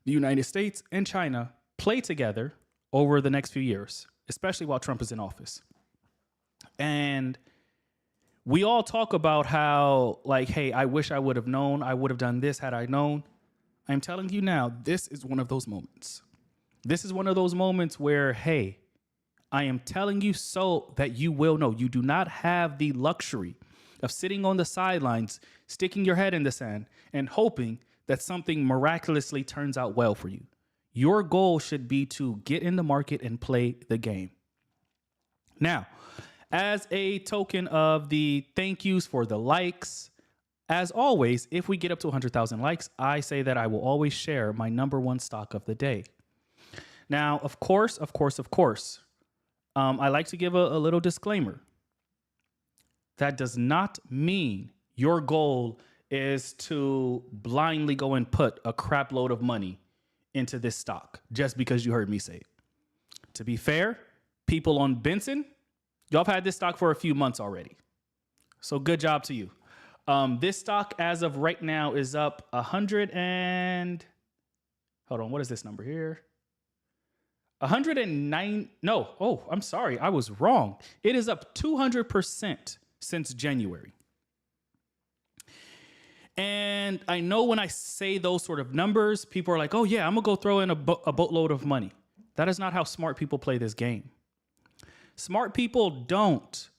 the United States and China play together over the next few years, especially while Trump is in office. And we all talk about how, like, hey, I wish I would have known. I would have done this had I known. I'm telling you now, this is one of those moments. This is one of those moments where, hey, I am telling you so that you will know. You do not have the luxury of sitting on the sidelines, sticking your head in the sand, and hoping that something miraculously turns out well for you. Your goal should be to get in the market and play the game. Now, as a token of the thank yous for the likes, as always, if we get up to 100,000 likes, I say that I will always share my number one stock of the day. Now, of course, I like to give a little disclaimer. That does not mean your goal is to blindly go and put a crap load of money into this stock just because you heard me say it. To be fair, people on Benson, y'all have had this stock for a few months already. So good job to you. This stock as of right now is up 100 and... Hold on, what is this number here? 109... No, I'm sorry, I was wrong. It is up 200% since January. And I know when I say those sort of numbers, people are like, oh yeah, I'm gonna go throw in a boatload of money. That is not how smart people play this game. Smart people don't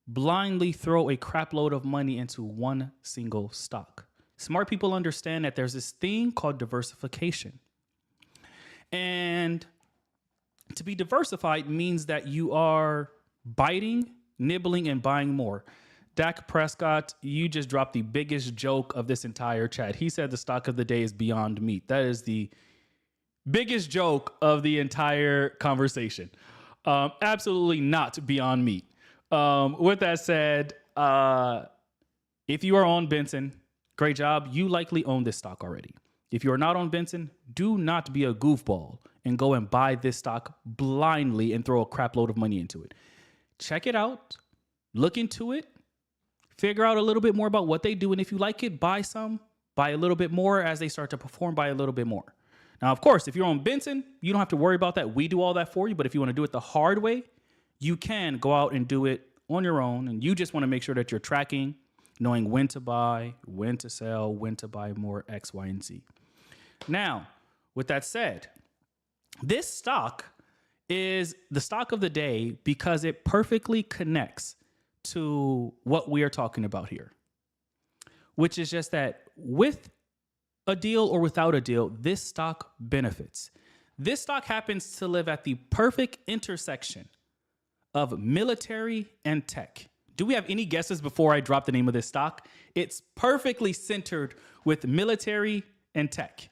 blindly throw a crap load of money into one single stock. Smart people understand that there's this thing called diversification. And to be diversified means that you are biting, nibbling, and buying more. Dak Prescott, you just dropped the biggest joke of this entire chat. He said the stock of the day is Beyond Meat. That is the biggest joke of the entire conversation. Absolutely not Beyond Meat. With that said, if you are on Benson, great job. You likely own this stock already. If you are not on Benson, do not be a goofball and go and buy this stock blindly and throw a crap load of money into it. check it out, look into it, figure out a little bit more about what they do. And if you like it, buy some, buy a little bit more as they start to perform, buy a little bit more. Now, of course, if you're on Benson, you don't have to worry about that. We do all that for you. But if you want to do it the hard way, you can go out and do it on your own. And you just want to make sure that you're tracking, knowing when to buy, when to sell, when to buy more X, Y, and Z. Now, with that said, this stock is the stock of the day because it perfectly connects to what we are talking about here, which is just that with a deal or without a deal, this stock benefits. This stock happens to live at the perfect intersection of military and tech. Do we have any guesses before I drop the name of this stock? It's perfectly centered with military and tech.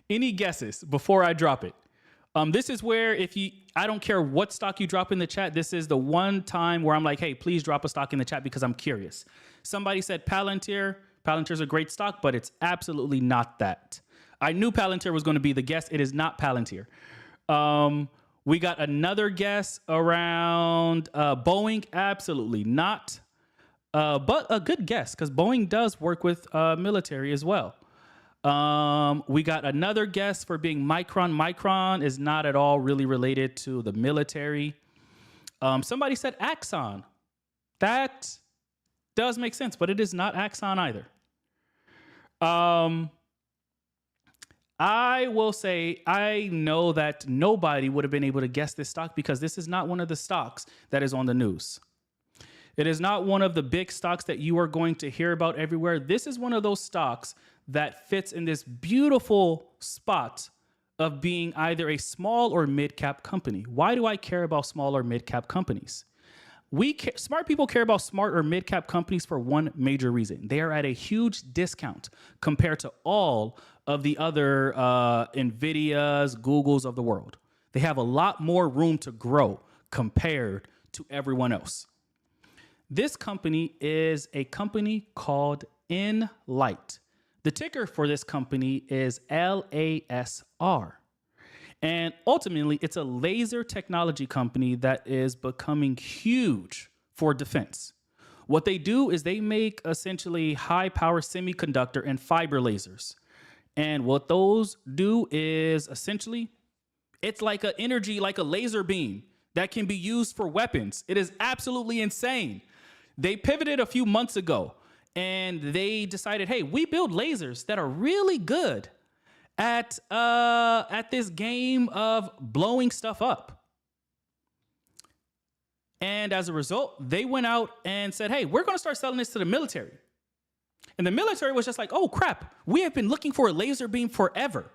Any guesses before I drop it? This is where I don't care what stock you drop in the chat. This is the one time where I'm like, hey, please drop a stock in the chat because I'm curious. Somebody said Palantir. Palantir is a great stock, but it's absolutely not that. I knew Palantir was going to be the guess. It is not Palantir. We got another guess around Boeing. Absolutely not. But a good guess because Boeing does work with military as well. We got another guess for being Micron. Micron is not at all really related to the military. Somebody said Axon. That does make sense, but it is not Axon either. I will say I know that nobody would have been able to guess this stock because this is not one of the stocks that is on the news. It is not one of the big stocks that you are going to hear about everywhere. This is one of those stocks that fits in this beautiful spot of being either a small or mid-cap company. Why do I care about small or mid-cap companies? Smart people care about smart or mid-cap companies for one major reason. They are at a huge discount compared to all of the other NVIDIAs, Googles of the world. They have a lot more room to grow compared to everyone else. This company is a company called Enlight. The ticker for this company is LASR. And ultimately, it's a laser technology company that is becoming huge for defense. What they do is they make essentially high power semiconductor and fiber lasers. And what those do is essentially, it's like an energy, like a laser beam that can be used for weapons. It is absolutely insane. They pivoted a few months ago and they decided, hey, we build lasers that are really good at this game of blowing stuff up. And as a result, they went out and said, hey, we're going to start selling this to the military. And the military was just like, oh, crap, we have been looking for a laser beam forever.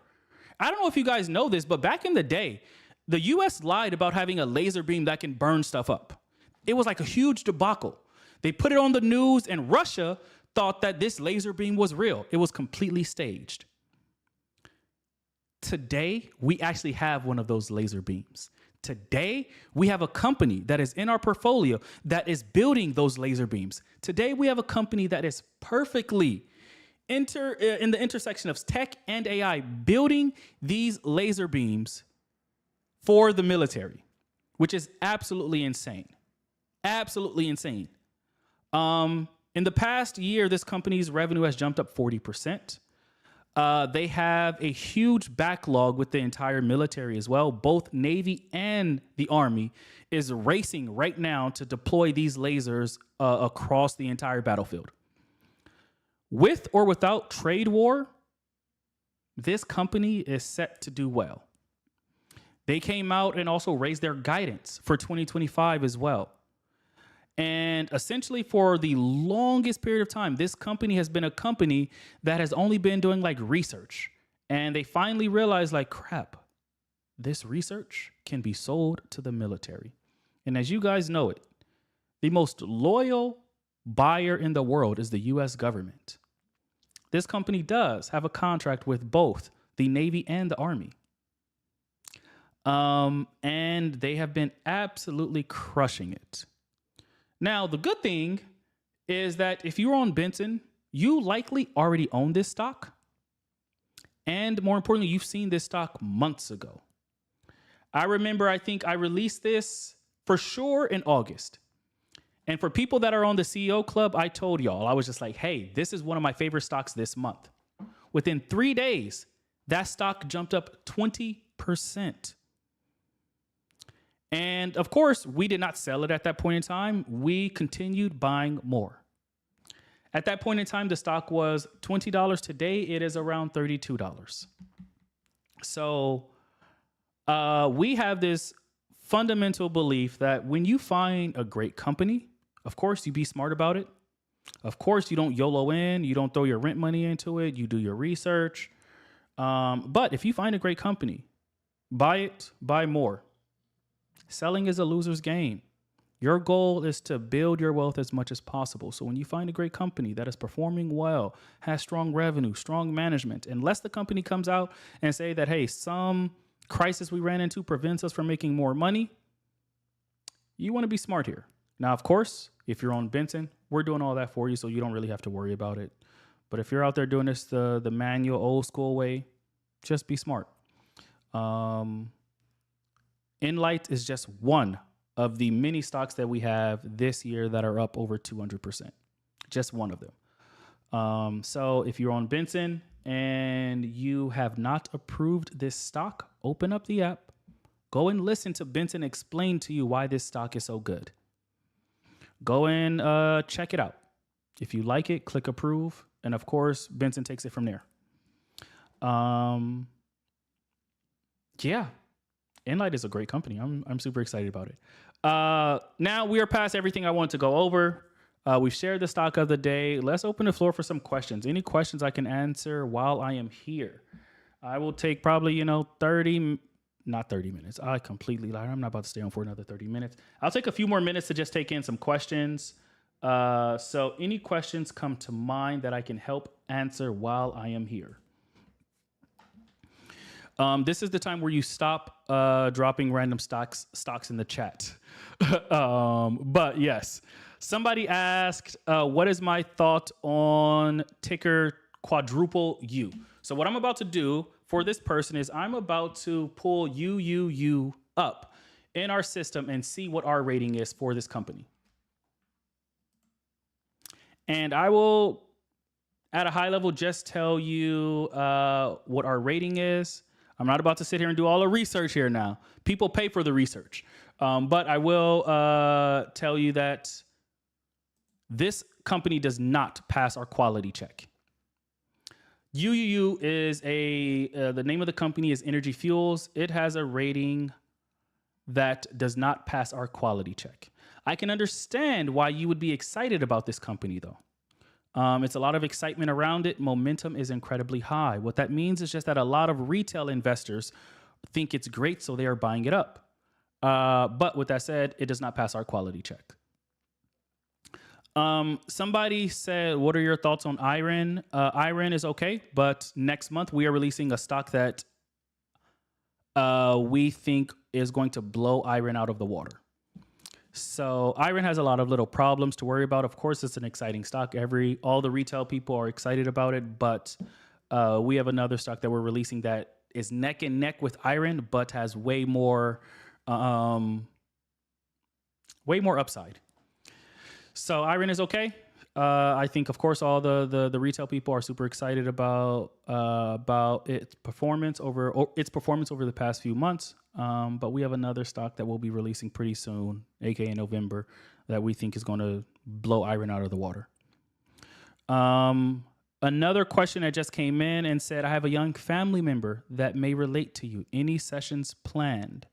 I don't know if you guys know this, but back in the day, the U.S. lied about having a laser beam that can burn stuff up. It was like a huge debacle. They put it on the news, and Russia thought that this laser beam was real. It was completely staged. Today, we actually have one of those laser beams. Today, we have a company that is in our portfolio that is building those laser beams. Today, we have a company that is perfectly in the intersection of tech and AI, building these laser beams for the military, which is absolutely insane. Absolutely insane. In the past year, this company's revenue has jumped up 40%. They have a huge backlog with the entire military as well. Both Navy and the Army is racing right now to deploy these lasers across the entire battlefield. With or without trade war, this company is set to do well. They came out and also raised their guidance for 2025 as well. And essentially for the longest period of time, this company has been a company that has only been doing like research. And they finally realized like, crap, this research can be sold to the military. And as you guys know it, the most loyal buyer in the world is the US government. This company does have a contract with both the Navy and the Army. And they have been absolutely crushing it. Now, the good thing is that if you're on Benson, you likely already own this stock. And more importantly, you've seen this stock months ago. I remember, I think I released this for sure in August. And for people that are on the CEO club, I told y'all, I was just like, hey, this is one of my favorite stocks this month. Within 3 days, that stock jumped up 20%. And of course, we did not sell it at that point in time. We continued buying more. At that point in time, the stock was $20. Today, it is around $32. So we have this fundamental belief that when you find a great company, of course, you be smart about it. Of course, you don't YOLO in. You don't throw your rent money into it. You do your research. But if you find a great company, buy it, buy more. Selling is a loser's game. Your goal is to build your wealth as much as possible. So when you find a great company that is performing well, has strong revenue, strong management, unless the company comes out and say that, hey, some crisis we ran into prevents us from making more money, you want to be smart here. Now, of course, if you're on Benson, we're doing all that for you, so you don't really have to worry about it. But if you're out there doing this the manual, old school way, just be smart. Enlight is just one of the many stocks that we have this year that are up over 200%. Just one of them. So if you're on Benson and you have not approved this stock, open up the app, go and listen to Benson explain to you why this stock is so good. Go and check it out. If you like it, click approve. And of course, Benson takes it from there. Yeah. Enlight is a great company. I'm super excited about it. Now we are past everything I want to go over. We've shared the stock of the day. Let's open the floor for some questions. Any questions I can answer while I am here? I will take probably, not 30 minutes. I completely lied. I'm not about to stay on for another 30 minutes. I'll take a few more minutes to just take in some questions. So any questions come to mind that I can help answer while I am here? This is the time where you stop dropping random stocks in the chat. But yes, somebody asked, what is my thought on ticker quadruple U? So what I'm about to do for this person is I'm about to pull UUU up in our system and see what our rating is for this company. And I will, at a high level, just tell you what our rating is. I'm not about to sit here and do all the research here now. People pay for the research. But I will tell you that this company does not pass our quality check. UUU is the name of the company is Energy Fuels. It has a rating that does not pass our quality check. I can understand why you would be excited about this company, though. It's a lot of excitement around it. Momentum is incredibly high. What that means is just that a lot of retail investors think it's great, so they are buying it up. But with that said, it does not pass our quality check. Somebody said, what are your thoughts on iron? Iron is okay, but next month we are releasing a stock that we think is going to blow iron out of the water. So iron has a lot of little problems to worry about. Of course, it's an exciting stock. All the retail people are excited about it, but we have another stock that we're releasing that is neck and neck with iron, but has way more upside. So iron is okay. I think, of course, all the retail people are super excited about its performance over the past few months. But we have another stock that we'll be releasing pretty soon, aka November, that we think is going to blow iron out of the water. Another question that just came in and said, I have a young family member that may relate to you. Any sessions planned?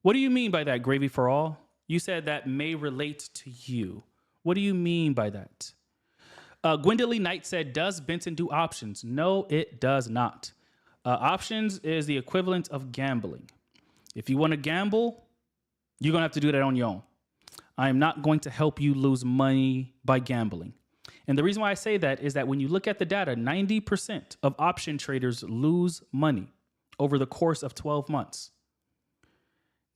What do you mean by that, Gravy for All? You said that may relate to you. What do you mean by that? Gwendolyn Knight said, does Benson do options? No, it does not. Options is the equivalent of gambling. If you want to gamble, you're going to have to do that on your own. I am not going to help you lose money by gambling. And the reason why I say that is that when you look at the data, 90% of option traders lose money over the course of 12 months.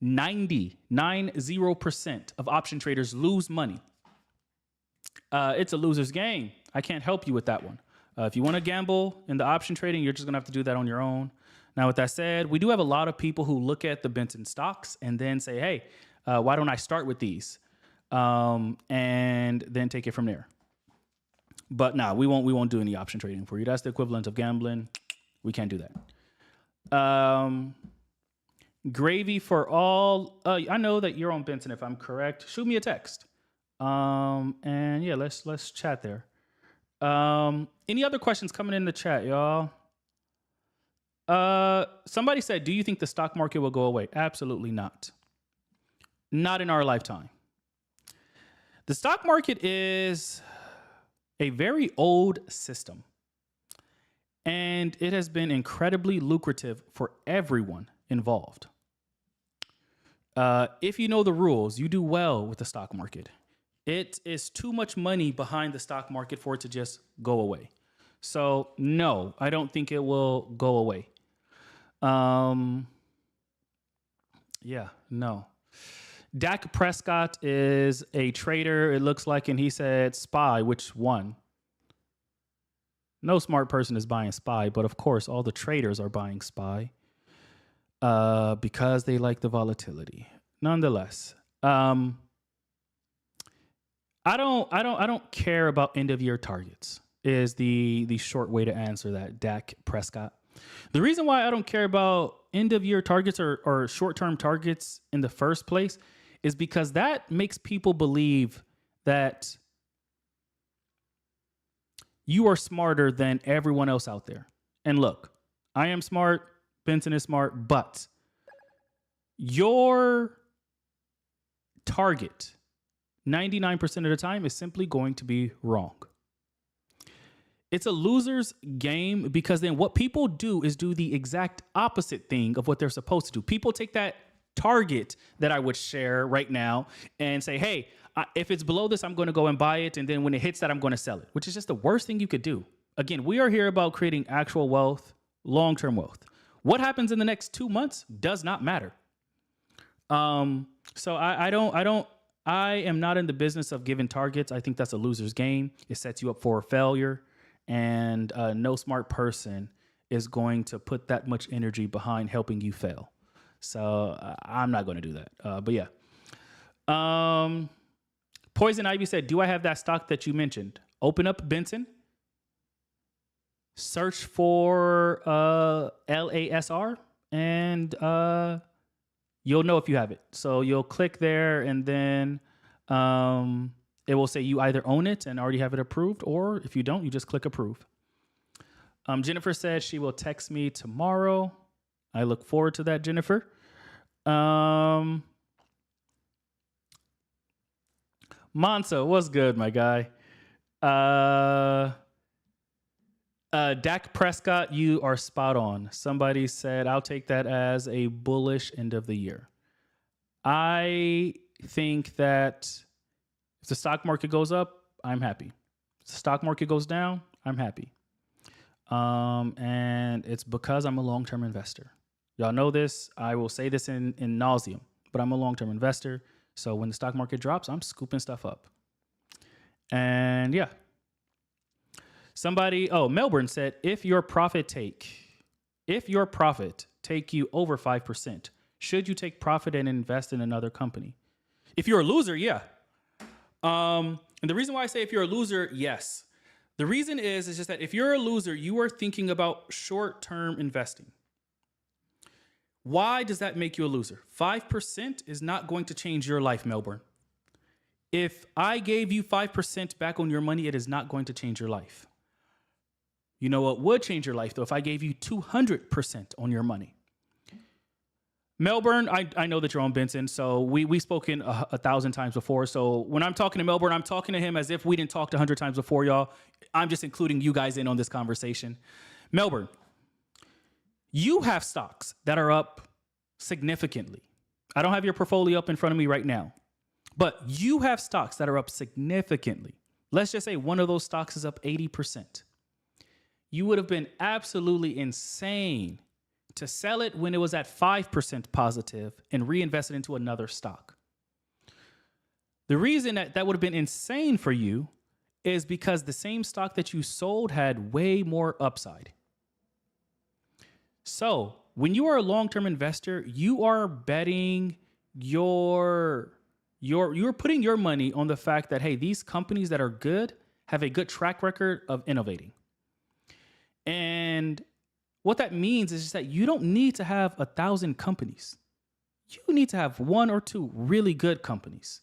90% of option traders lose money. It's a loser's game. I can't help you with that one. If you want to gamble in the option trading, you're just going to have to do that on your own. Now, with that said, we do have a lot of people who look at the Benson stocks and then say, hey, why don't I start with these? and then take it from there. But nah, we won't do any option trading for you. That's the equivalent of gambling. We can't do that. Gravy for all. I know that you're on Benson. If I'm correct, shoot me a text. And yeah, let's chat there. Any other questions coming in the chat, y'all? Somebody said, do you think the stock market will go away? Absolutely not. Not in our lifetime. The stock market is a very old system, and it has been incredibly lucrative for everyone involved. If you know the rules, you do well with the stock market. It is too much money behind the stock market for it to just go away. So no, I don't think it will go away. Yeah, no. Dak Prescott is a trader, it looks like, and he said SPY. Which one? No smart person is buying SPY, but of course all the traders are buying SPY because they like the volatility. Nonetheless, I don't care about end of year targets. Is the short way to answer that, Dak Prescott. The reason why I don't care about end of year targets or short term targets in the first place is because that makes people believe that you are smarter than everyone else out there. And look, I am smart, Benson is smart, but your target 99% of the time is simply going to be wrong. It's a loser's game because then what people do is do the exact opposite thing of what they're supposed to do. People take that target that I would share right now and say, hey, if it's below this, I'm going to go and buy it. And then when it hits that, I'm going to sell it, which is just the worst thing you could do. Again, we are here about creating actual wealth, long-term wealth. What happens in the next 2 months does not matter. So I am not in the business of giving targets. I think that's a loser's game. It sets you up for failure. And no smart person is going to put that much energy behind helping you fail. So I'm not going to do that. But yeah. Poison Ivy said, do I have that stock that you mentioned? Open up Benson. Search for LASR. And you'll know if you have it. So you'll click there and then it will say you either own it and already have it approved, or if you don't, you just click approve. Jennifer said she will text me tomorrow. I look forward to that, Jennifer. Mansa, what's good, my guy? Dak Prescott, you are spot on. Somebody said, I'll take that as a bullish end of the year. I think that if the stock market goes up, I'm happy. If the stock market goes down, I'm happy. And it's because I'm a long-term investor. Y'all know this. I will say this in nauseum, but I'm a long-term investor. So when the stock market drops, I'm scooping stuff up. And yeah. Melbourne said, if your profit take you over 5%, should you take profit and invest in another company? If you're a loser, yeah. And the reason why I say if you're a loser, yes. The reason is just that if you're a loser, you are thinking about short-term investing. Why does that make you a loser? 5% is not going to change your life, Melbourne. If I gave you 5% back on your money, it is not going to change your life. You know what would change your life, though, if I gave you 200% on your money? Melbourne, I know that you're on Benson, so we've spoken 1,000 times before. So when I'm talking to Melbourne, I'm talking to him as if we didn't talk 100 times before, y'all. I'm just including you guys in on this conversation. Melbourne, you have stocks that are up significantly. I don't have your portfolio up in front of me right now, but you have stocks that are up significantly. Let's just say one of those stocks is up 80%. You would have been absolutely insane to sell it when it was at 5% positive and reinvest it into another stock. The reason that would have been insane for you is because the same stock that you sold had way more upside. So when you are a long-term investor, you are betting your You're putting your money on the fact that, hey, these companies that are good have a good track record of innovating. And what that means is just that you don't need to have 1,000 companies. You need to have one or two really good companies.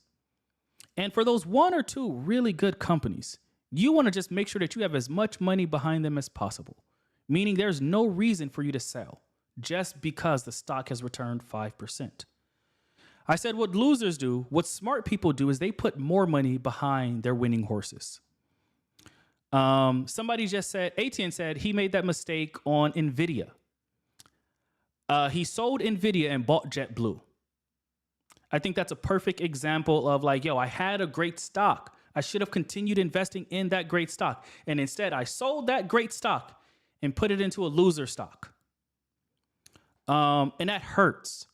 And for those one or two really good companies, you want to just make sure that you have as much money behind them as possible, meaning there's no reason for you to sell just because the stock has returned 5%. I said what losers do, what smart people do is they put more money behind their winning horses. Somebody just said, Etienne said he made that mistake on NVIDIA. He sold NVIDIA and bought JetBlue. I think that's a perfect example of like, yo, I had a great stock. I should have continued investing in that great stock. And instead, I sold that great stock and put it into a loser stock. And that hurts.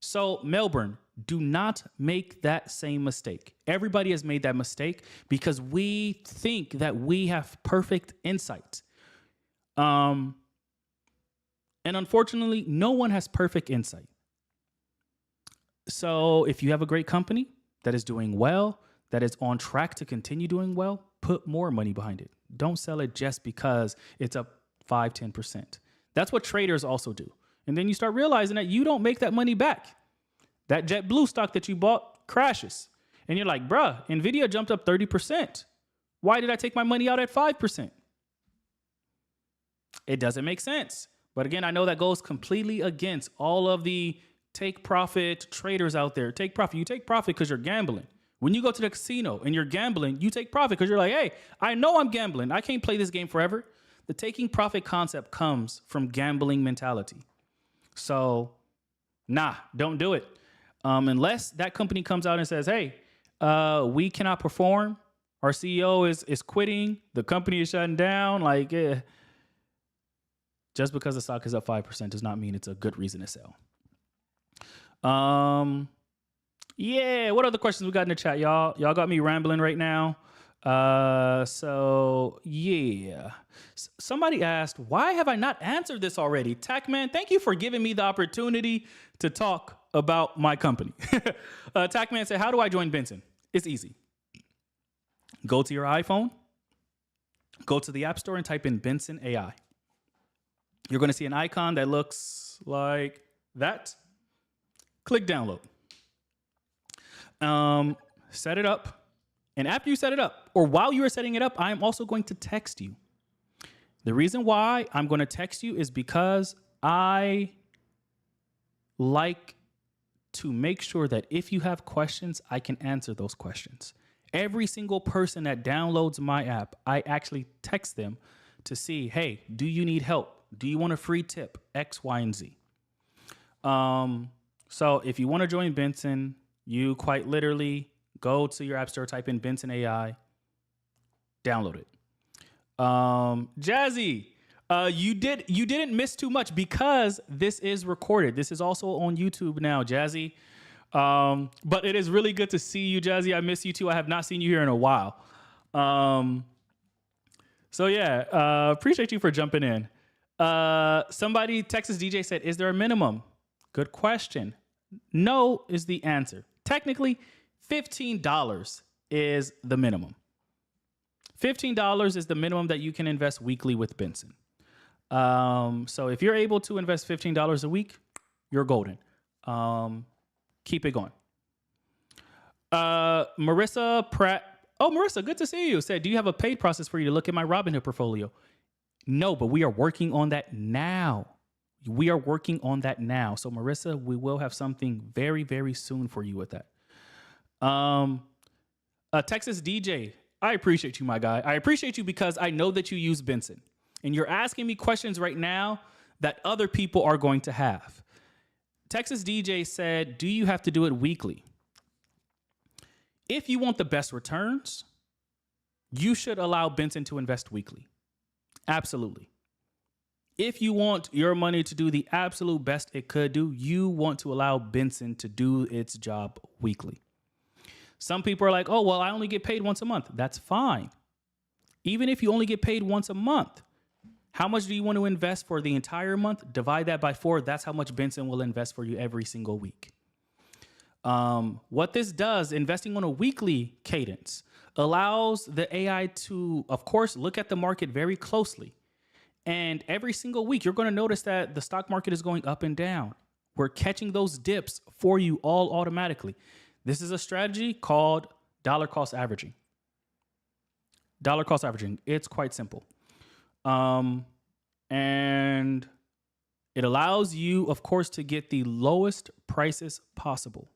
So Melbourne, do not make that same mistake. Everybody has made that mistake because we think that we have perfect insight. And unfortunately, no one has perfect insight. So if you have a great company that is doing well, that is on track to continue doing well, put more money behind it. Don't sell it just because it's up 5, 10%. That's what traders also do. And then you start realizing that you don't make that money back. That JetBlue stock that you bought crashes. And you're like, bruh, NVIDIA jumped up 30%. Why did I take my money out at 5%? It doesn't make sense. But again, I know that goes completely against all of the take profit traders out there. Take profit. You take profit because you're gambling. When you go to the casino and you're gambling, you take profit because you're like, hey, I know I'm gambling. I can't play this game forever. The taking profit concept comes from gambling mentality. So, nah, don't do it. Unless that company comes out and says, hey, we cannot perform. Our CEO is quitting. The company is shutting down. Like, just because the stock is up 5% does not mean it's a good reason to sell. Yeah, what other questions we got in the chat, y'all? Y'all got me rambling right now. So yeah. Somebody asked, why have I not answered this already? Tackman, thank you for giving me the opportunity to talk about my company. Tackman said, how do I join Benson? It's easy. Go to your iPhone, go to the App Store and type in Benson AI. You're going to see an icon that looks like that. Click download. Set it up. And after you set it up, or while you are setting it up, I'm also going to text you. The reason why I'm going to text you is because I like to make sure that if you have questions, I can answer those questions. Every single person that downloads my app, I actually text them to see, hey, do you need help? Do you want a free tip? X, Y, and Z. So if you want to join Benson, you quite literally go to your app store, type in Benson AI, download it. Jazzy, you didn't miss too much because this is recorded. This is also on YouTube now, Jazzy. But it is really good to see you, Jazzy. I miss you too. I have not seen you here in a while. So yeah, appreciate you for jumping in. Somebody, Texas DJ said, is there a minimum? Good question. No is the answer. Technically, $15 is the minimum. $15 is the minimum that you can invest weekly with Benson. So if you're able to invest $15 a week, you're golden. Keep it going. Marissa Pratt. Oh, Marissa, good to see you. Said, do you have a paid process for you to look at my Robinhood portfolio? No, but we are working on that now. We are working on that now. So Marissa, we will have something very, very soon for you with that. Texas DJ, I appreciate you, my guy. I appreciate you because I know that you use Benson. And you're asking me questions right now that other people are going to have. Texas DJ said, do you have to do it weekly? If you want the best returns, you should allow Benson to invest weekly. Absolutely. If you want your money to do the absolute best it could do, you want to allow Benson to do its job weekly. Some people are like, oh, well, I only get paid once a month. That's fine. Even if you only get paid once a month, how much do you want to invest for the entire month? Divide that by 4. That's how much Benson will invest for you every single week. What this does, investing on a weekly cadence, allows the AI to, of course, look at the market very closely. And every single week, you're going to notice that the stock market is going up and down. We're catching those dips for you all automatically. This is a strategy called dollar cost averaging. Dollar cost averaging. It's quite simple. And it allows you, of course, to get the lowest prices possible.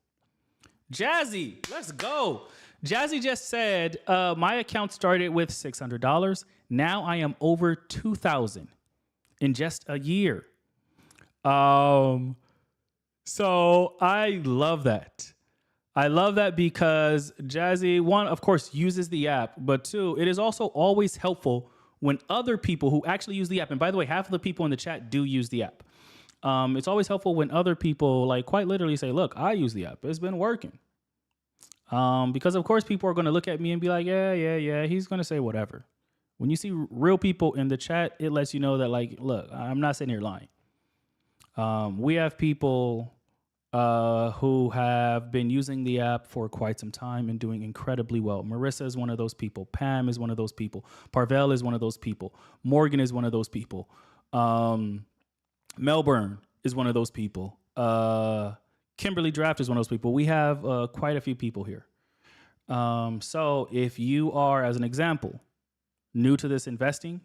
Jazzy, let's go. Jazzy just said, my account started with $600. Now I am over 2,000 in just a year. So I love that. I love that because Jazzy, one, of course, uses the app, but two, it is also always helpful when other people who actually use the app, and by the way, half of the people in the chat do use the app. It's always helpful when other people like quite literally say, look, I use the app. It's been working. Because of course people are going to look at me and be like, yeah. He's going to say whatever. When you see real people in the chat, it lets you know that like, look, I'm not sitting here lying. We have people who have been using the app for quite some time and doing incredibly well. Marissa is one of those people. Pam is one of those people. Parvell is one of those people. Morgan is one of those people. Melbourne is one of those people. Kimberly Draft is one of those people. We have quite a few people here. So if you are, as an example, new to this investing,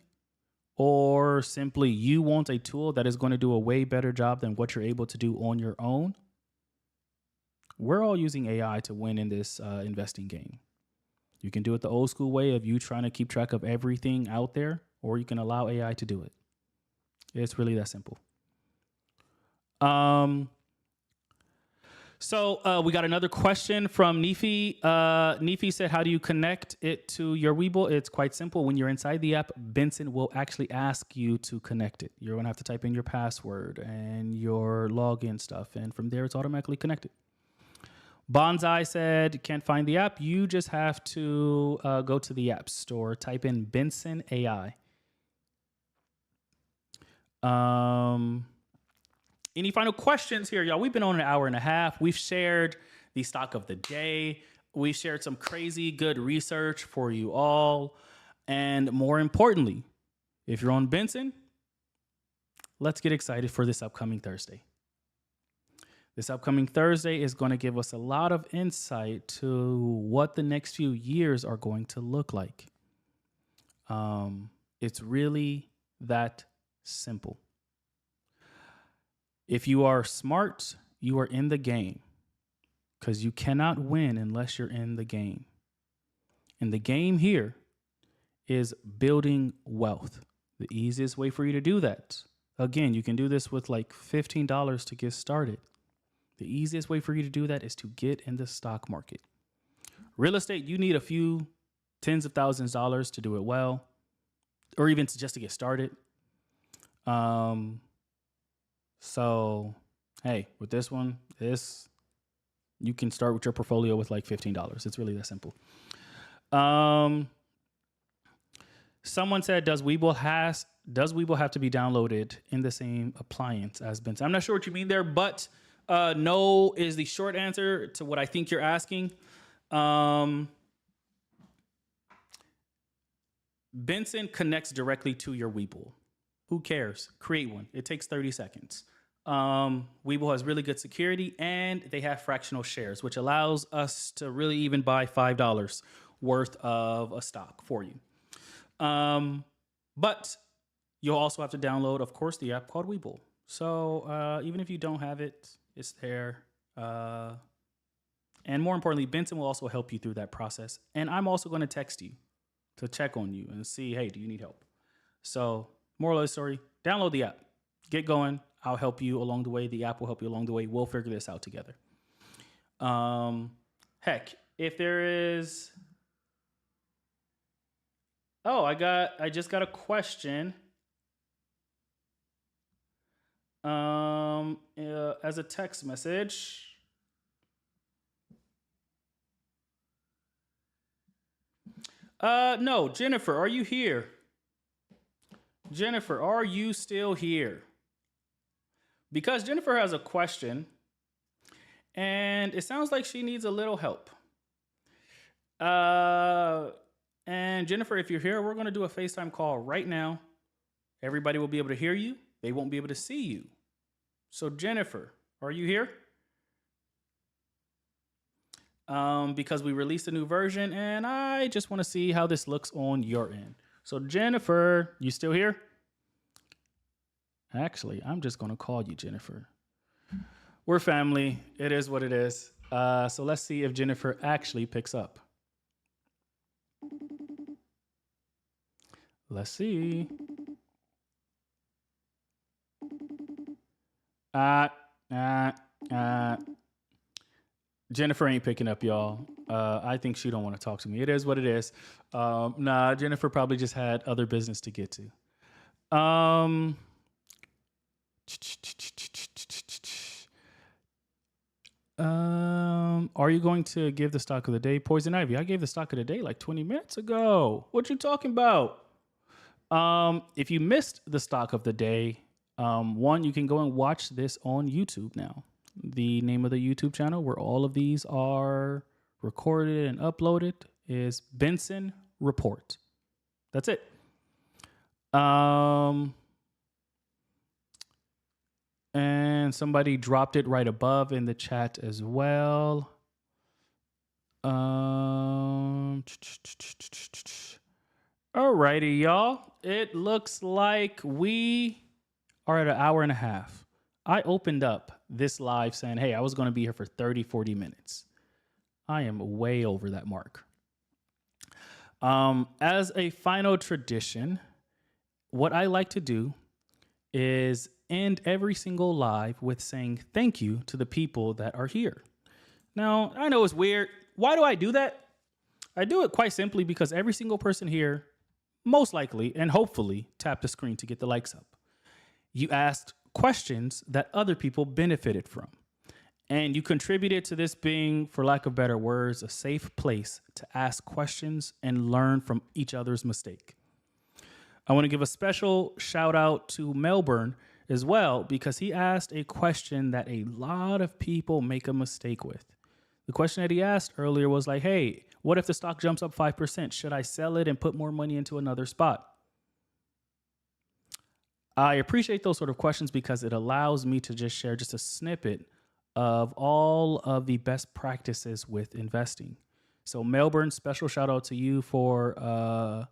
or simply you want a tool that is going to do a way better job than what you're able to do on your own, we're all using AI to win in this investing game. You can do it the old school way of you trying to keep track of everything out there, or you can allow AI to do it. It's really that simple. So we got another question from Nefi. Nefi said, how do you connect it to your Webull? It's quite simple. When you're inside the app, Benson will actually ask you to connect it. You're going to have to type in your password and your login stuff. And from there, it's automatically connected. Bonsai said, can't find the app. You just have to go to the App Store, type in Benson AI. Any final questions here, y'all? We've been on an hour and a half. We've shared the stock of the day. We've shared some crazy good research for you all. And more importantly, if you're on Benson, let's get excited for this upcoming Thursday. This upcoming Thursday is going to give us a lot of insight to what the next few years are going to look like. It's really that simple. If you are smart, you are in the game, because you cannot win unless you're in the game. And the game here is building wealth. The easiest way for you to do that, again, you can do this with like $15 to get started. The easiest way for you to do that is to get in the stock market. Real estate, you need a few tens of thousands of dollars to do it well, or even just to get started. So, hey, with this one, you can start with your portfolio with like $15. It's really that simple. Someone said, does Webull have to be downloaded in the same appliance as Benson? I'm not sure what you mean there, but no is the short answer to what I think you're asking. Benson connects directly to your Webull. Who cares? Create one. It takes 30 seconds. Webull has really good security, and they have fractional shares, which allows us to really even buy $5 worth of a stock for you. But you'll also have to download, of course, the app called Webull. So even if you don't have it, it's there. And more importantly, Benson will also help you through that process. And I'm also going to text you to check on you and see, hey, do you need help? So moral of the story, download the app. Get going. I'll help you along the way. The app will help you along the way. We'll figure this out together. Heck, if there is... Oh, I just got a question. As a text message. No, Jennifer, are you here? Jennifer, are you still here? Because Jennifer has a question, And it sounds like she needs a little help. And Jennifer, if you're here, we're going to do a FaceTime call right now. Everybody will be able to hear you. They won't be able to see you. So Jennifer, are you here? Because we released a new version and I just want to see how this looks on your end. So Jennifer, you still here? Actually, I'm just going to call you Jennifer. We're family. It is what it is. So let's see if Jennifer actually picks up. Let's see. Jennifer ain't picking up, y'all. I think she don't want to talk to me. It is what it is. Nah, Jennifer probably just had other business to get to. Are you going to give the stock of the day? Poison Ivy, I gave the stock of the day like 20 minutes ago. What you talking about? If you missed the stock of the day, one, you can go and watch this on YouTube now. The name of the YouTube channel where all of these are recorded and uploaded is Benson Report. That's it. And somebody dropped it right above in the chat as well. Alrighty, y'all. It looks like we are at an hour and a half. I opened up this live saying, hey, I was going to be here for 30, 40 minutes. I am way over that mark. As a final tradition, what I like to do is end every single live with saying thank you to the people that are here. Now, I know it's weird. Why do I do that? I do it quite simply because every single person here most likely and hopefully tap the screen to get the likes up. You asked questions that other people benefited from. And you contributed to this being, for lack of better words, a safe place to ask questions and learn from each other's mistake. I want to give a special shout out to Melbourne as well, because he asked a question that a lot of people make a mistake with. The question that he asked earlier was like, hey, what if the stock jumps up 5%? Should I sell it and put more money into another spot? I appreciate those sort of questions because it allows me to just share just a snippet of all of the best practices with investing. So Melbourne, special shout out to you for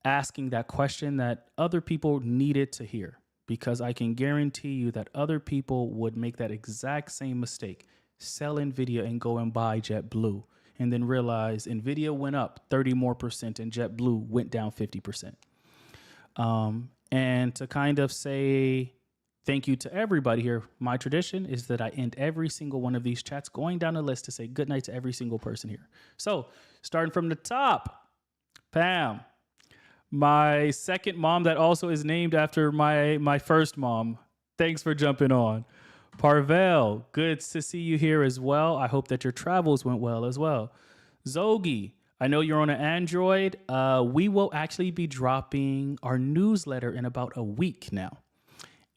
asking that question that other people needed to hear, because I can guarantee you that other people would make that exact same mistake, sell NVIDIA and go and buy JetBlue, and then realize NVIDIA went up 30% more and JetBlue went down 50%. And to kind of say thank you to everybody here, my tradition is that I end every single one of these chats going down the list to say good night to every single person here. So starting from the top, Pam, my second mom that also is named after my first mom. Thanks for jumping on. Parvel, good to see you here as well. I hope that your travels went well as well. Zogi, I know you're on an Android. We will actually be dropping our newsletter in about a week now.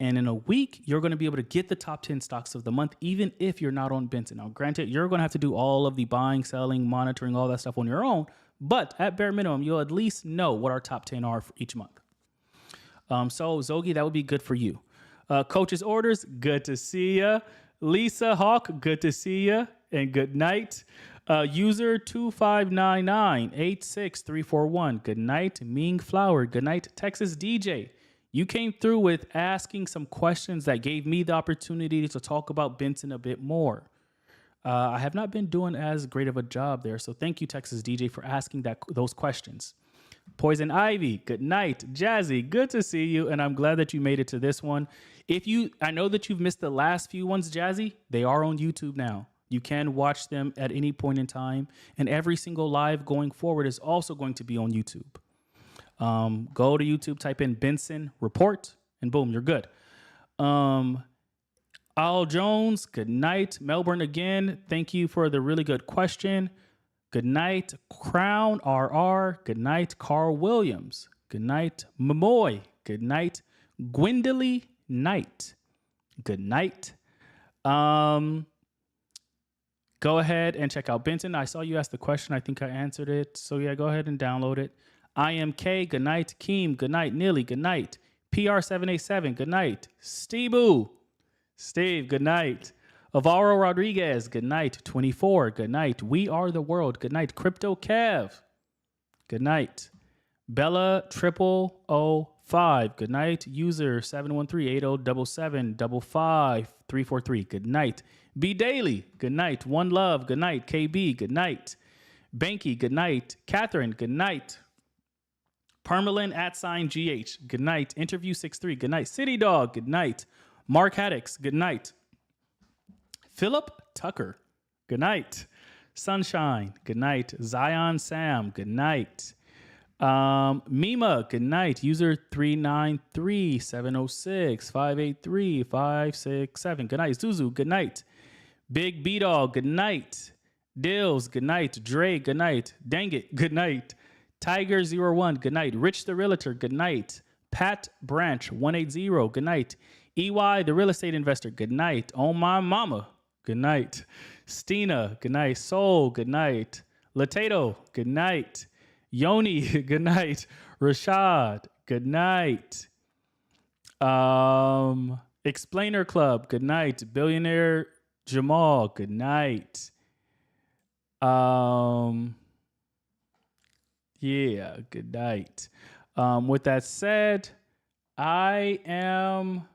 And in a week, you're going to be able to get the top 10 stocks of the month, even if you're not on Benson. Now, granted, you're going to have to do all of the buying, selling, monitoring, all that stuff on your own. But at bare minimum, you'll at least know what our top 10 are for each month. So, Zogi, that would be good for you. Coach's orders, good to see ya. Lisa Hawk, good to see ya. And good night. User 2599-86341. Good night. Ming Flower. Good night. Texas DJ. You came through with asking some questions that gave me the opportunity to talk about Benson a bit more. I have not been doing as great of a job there, so thank you, Texas DJ, for asking those questions. Poison Ivy, good night. Jazzy, good to see you, and I'm glad that you made it to this one. I know that you've missed the last few ones, Jazzy. They are on YouTube now. You can watch them at any point in time, and every single live going forward is also going to be on YouTube. Go to YouTube, type in Benson Report, and boom, you're good. Al Jones, good night. Melbourne again, thank you for the really good question. Good night, Crown RR. Good night, Carl Williams. Good night, Mamoy. Good night, Gwendolyn Knight. Good night. Go ahead and check out Benson. I saw you ask the question. I think I answered it. So yeah, go ahead and download it. IMK, good night. Keem, good night. Nilly, good night. PR787, good night. Steve, good night. Alvaro Rodriguez, good night. 24, good night. We Are the World, good night. Crypto Kev, good night. Bella 0005, good night. User 713-8077-55343, good night. B Daily, good night. One Love, good night. KB, good night. Banky, good night. Catherine, good night. Parmelin @GH, good night. Interview 63, good night. City Dog, good night. Mark Haddix, good night. Philip Tucker, good night. Sunshine, good night. Zion Sam, good night. Mima, good night. User 393-706-583-567, good night. Zuzu, good night. Big B-Dog, good night. Dills, good night. Dre, good night. Dang it, good night. Tiger01, good night. Rich the Realtor, good night. Pat Branch 180, good night. EY the Real Estate Investor, good night. Oh My Mama, good night. Stina, good night. Soul, good night. Latato, good night. Yoni, good night. Rashad, good night. Explainer Club, good night. Billionaire Jamal, good night. Yeah, good night. With that said, I am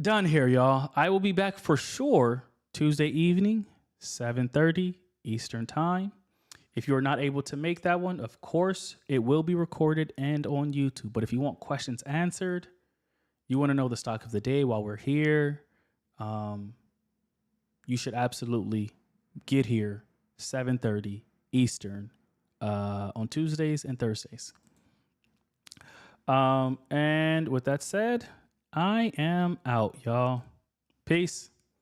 done here, y'all. I will be back for sure Tuesday evening, 7:30 Eastern Time. If you're not able to make that one, of course, it will be recorded and on YouTube. But if you want questions answered, you want to know the stock of the day while we're here, you should absolutely get here 7:30 Eastern on Tuesdays and Thursdays. And with that said, I am out, y'all. Peace.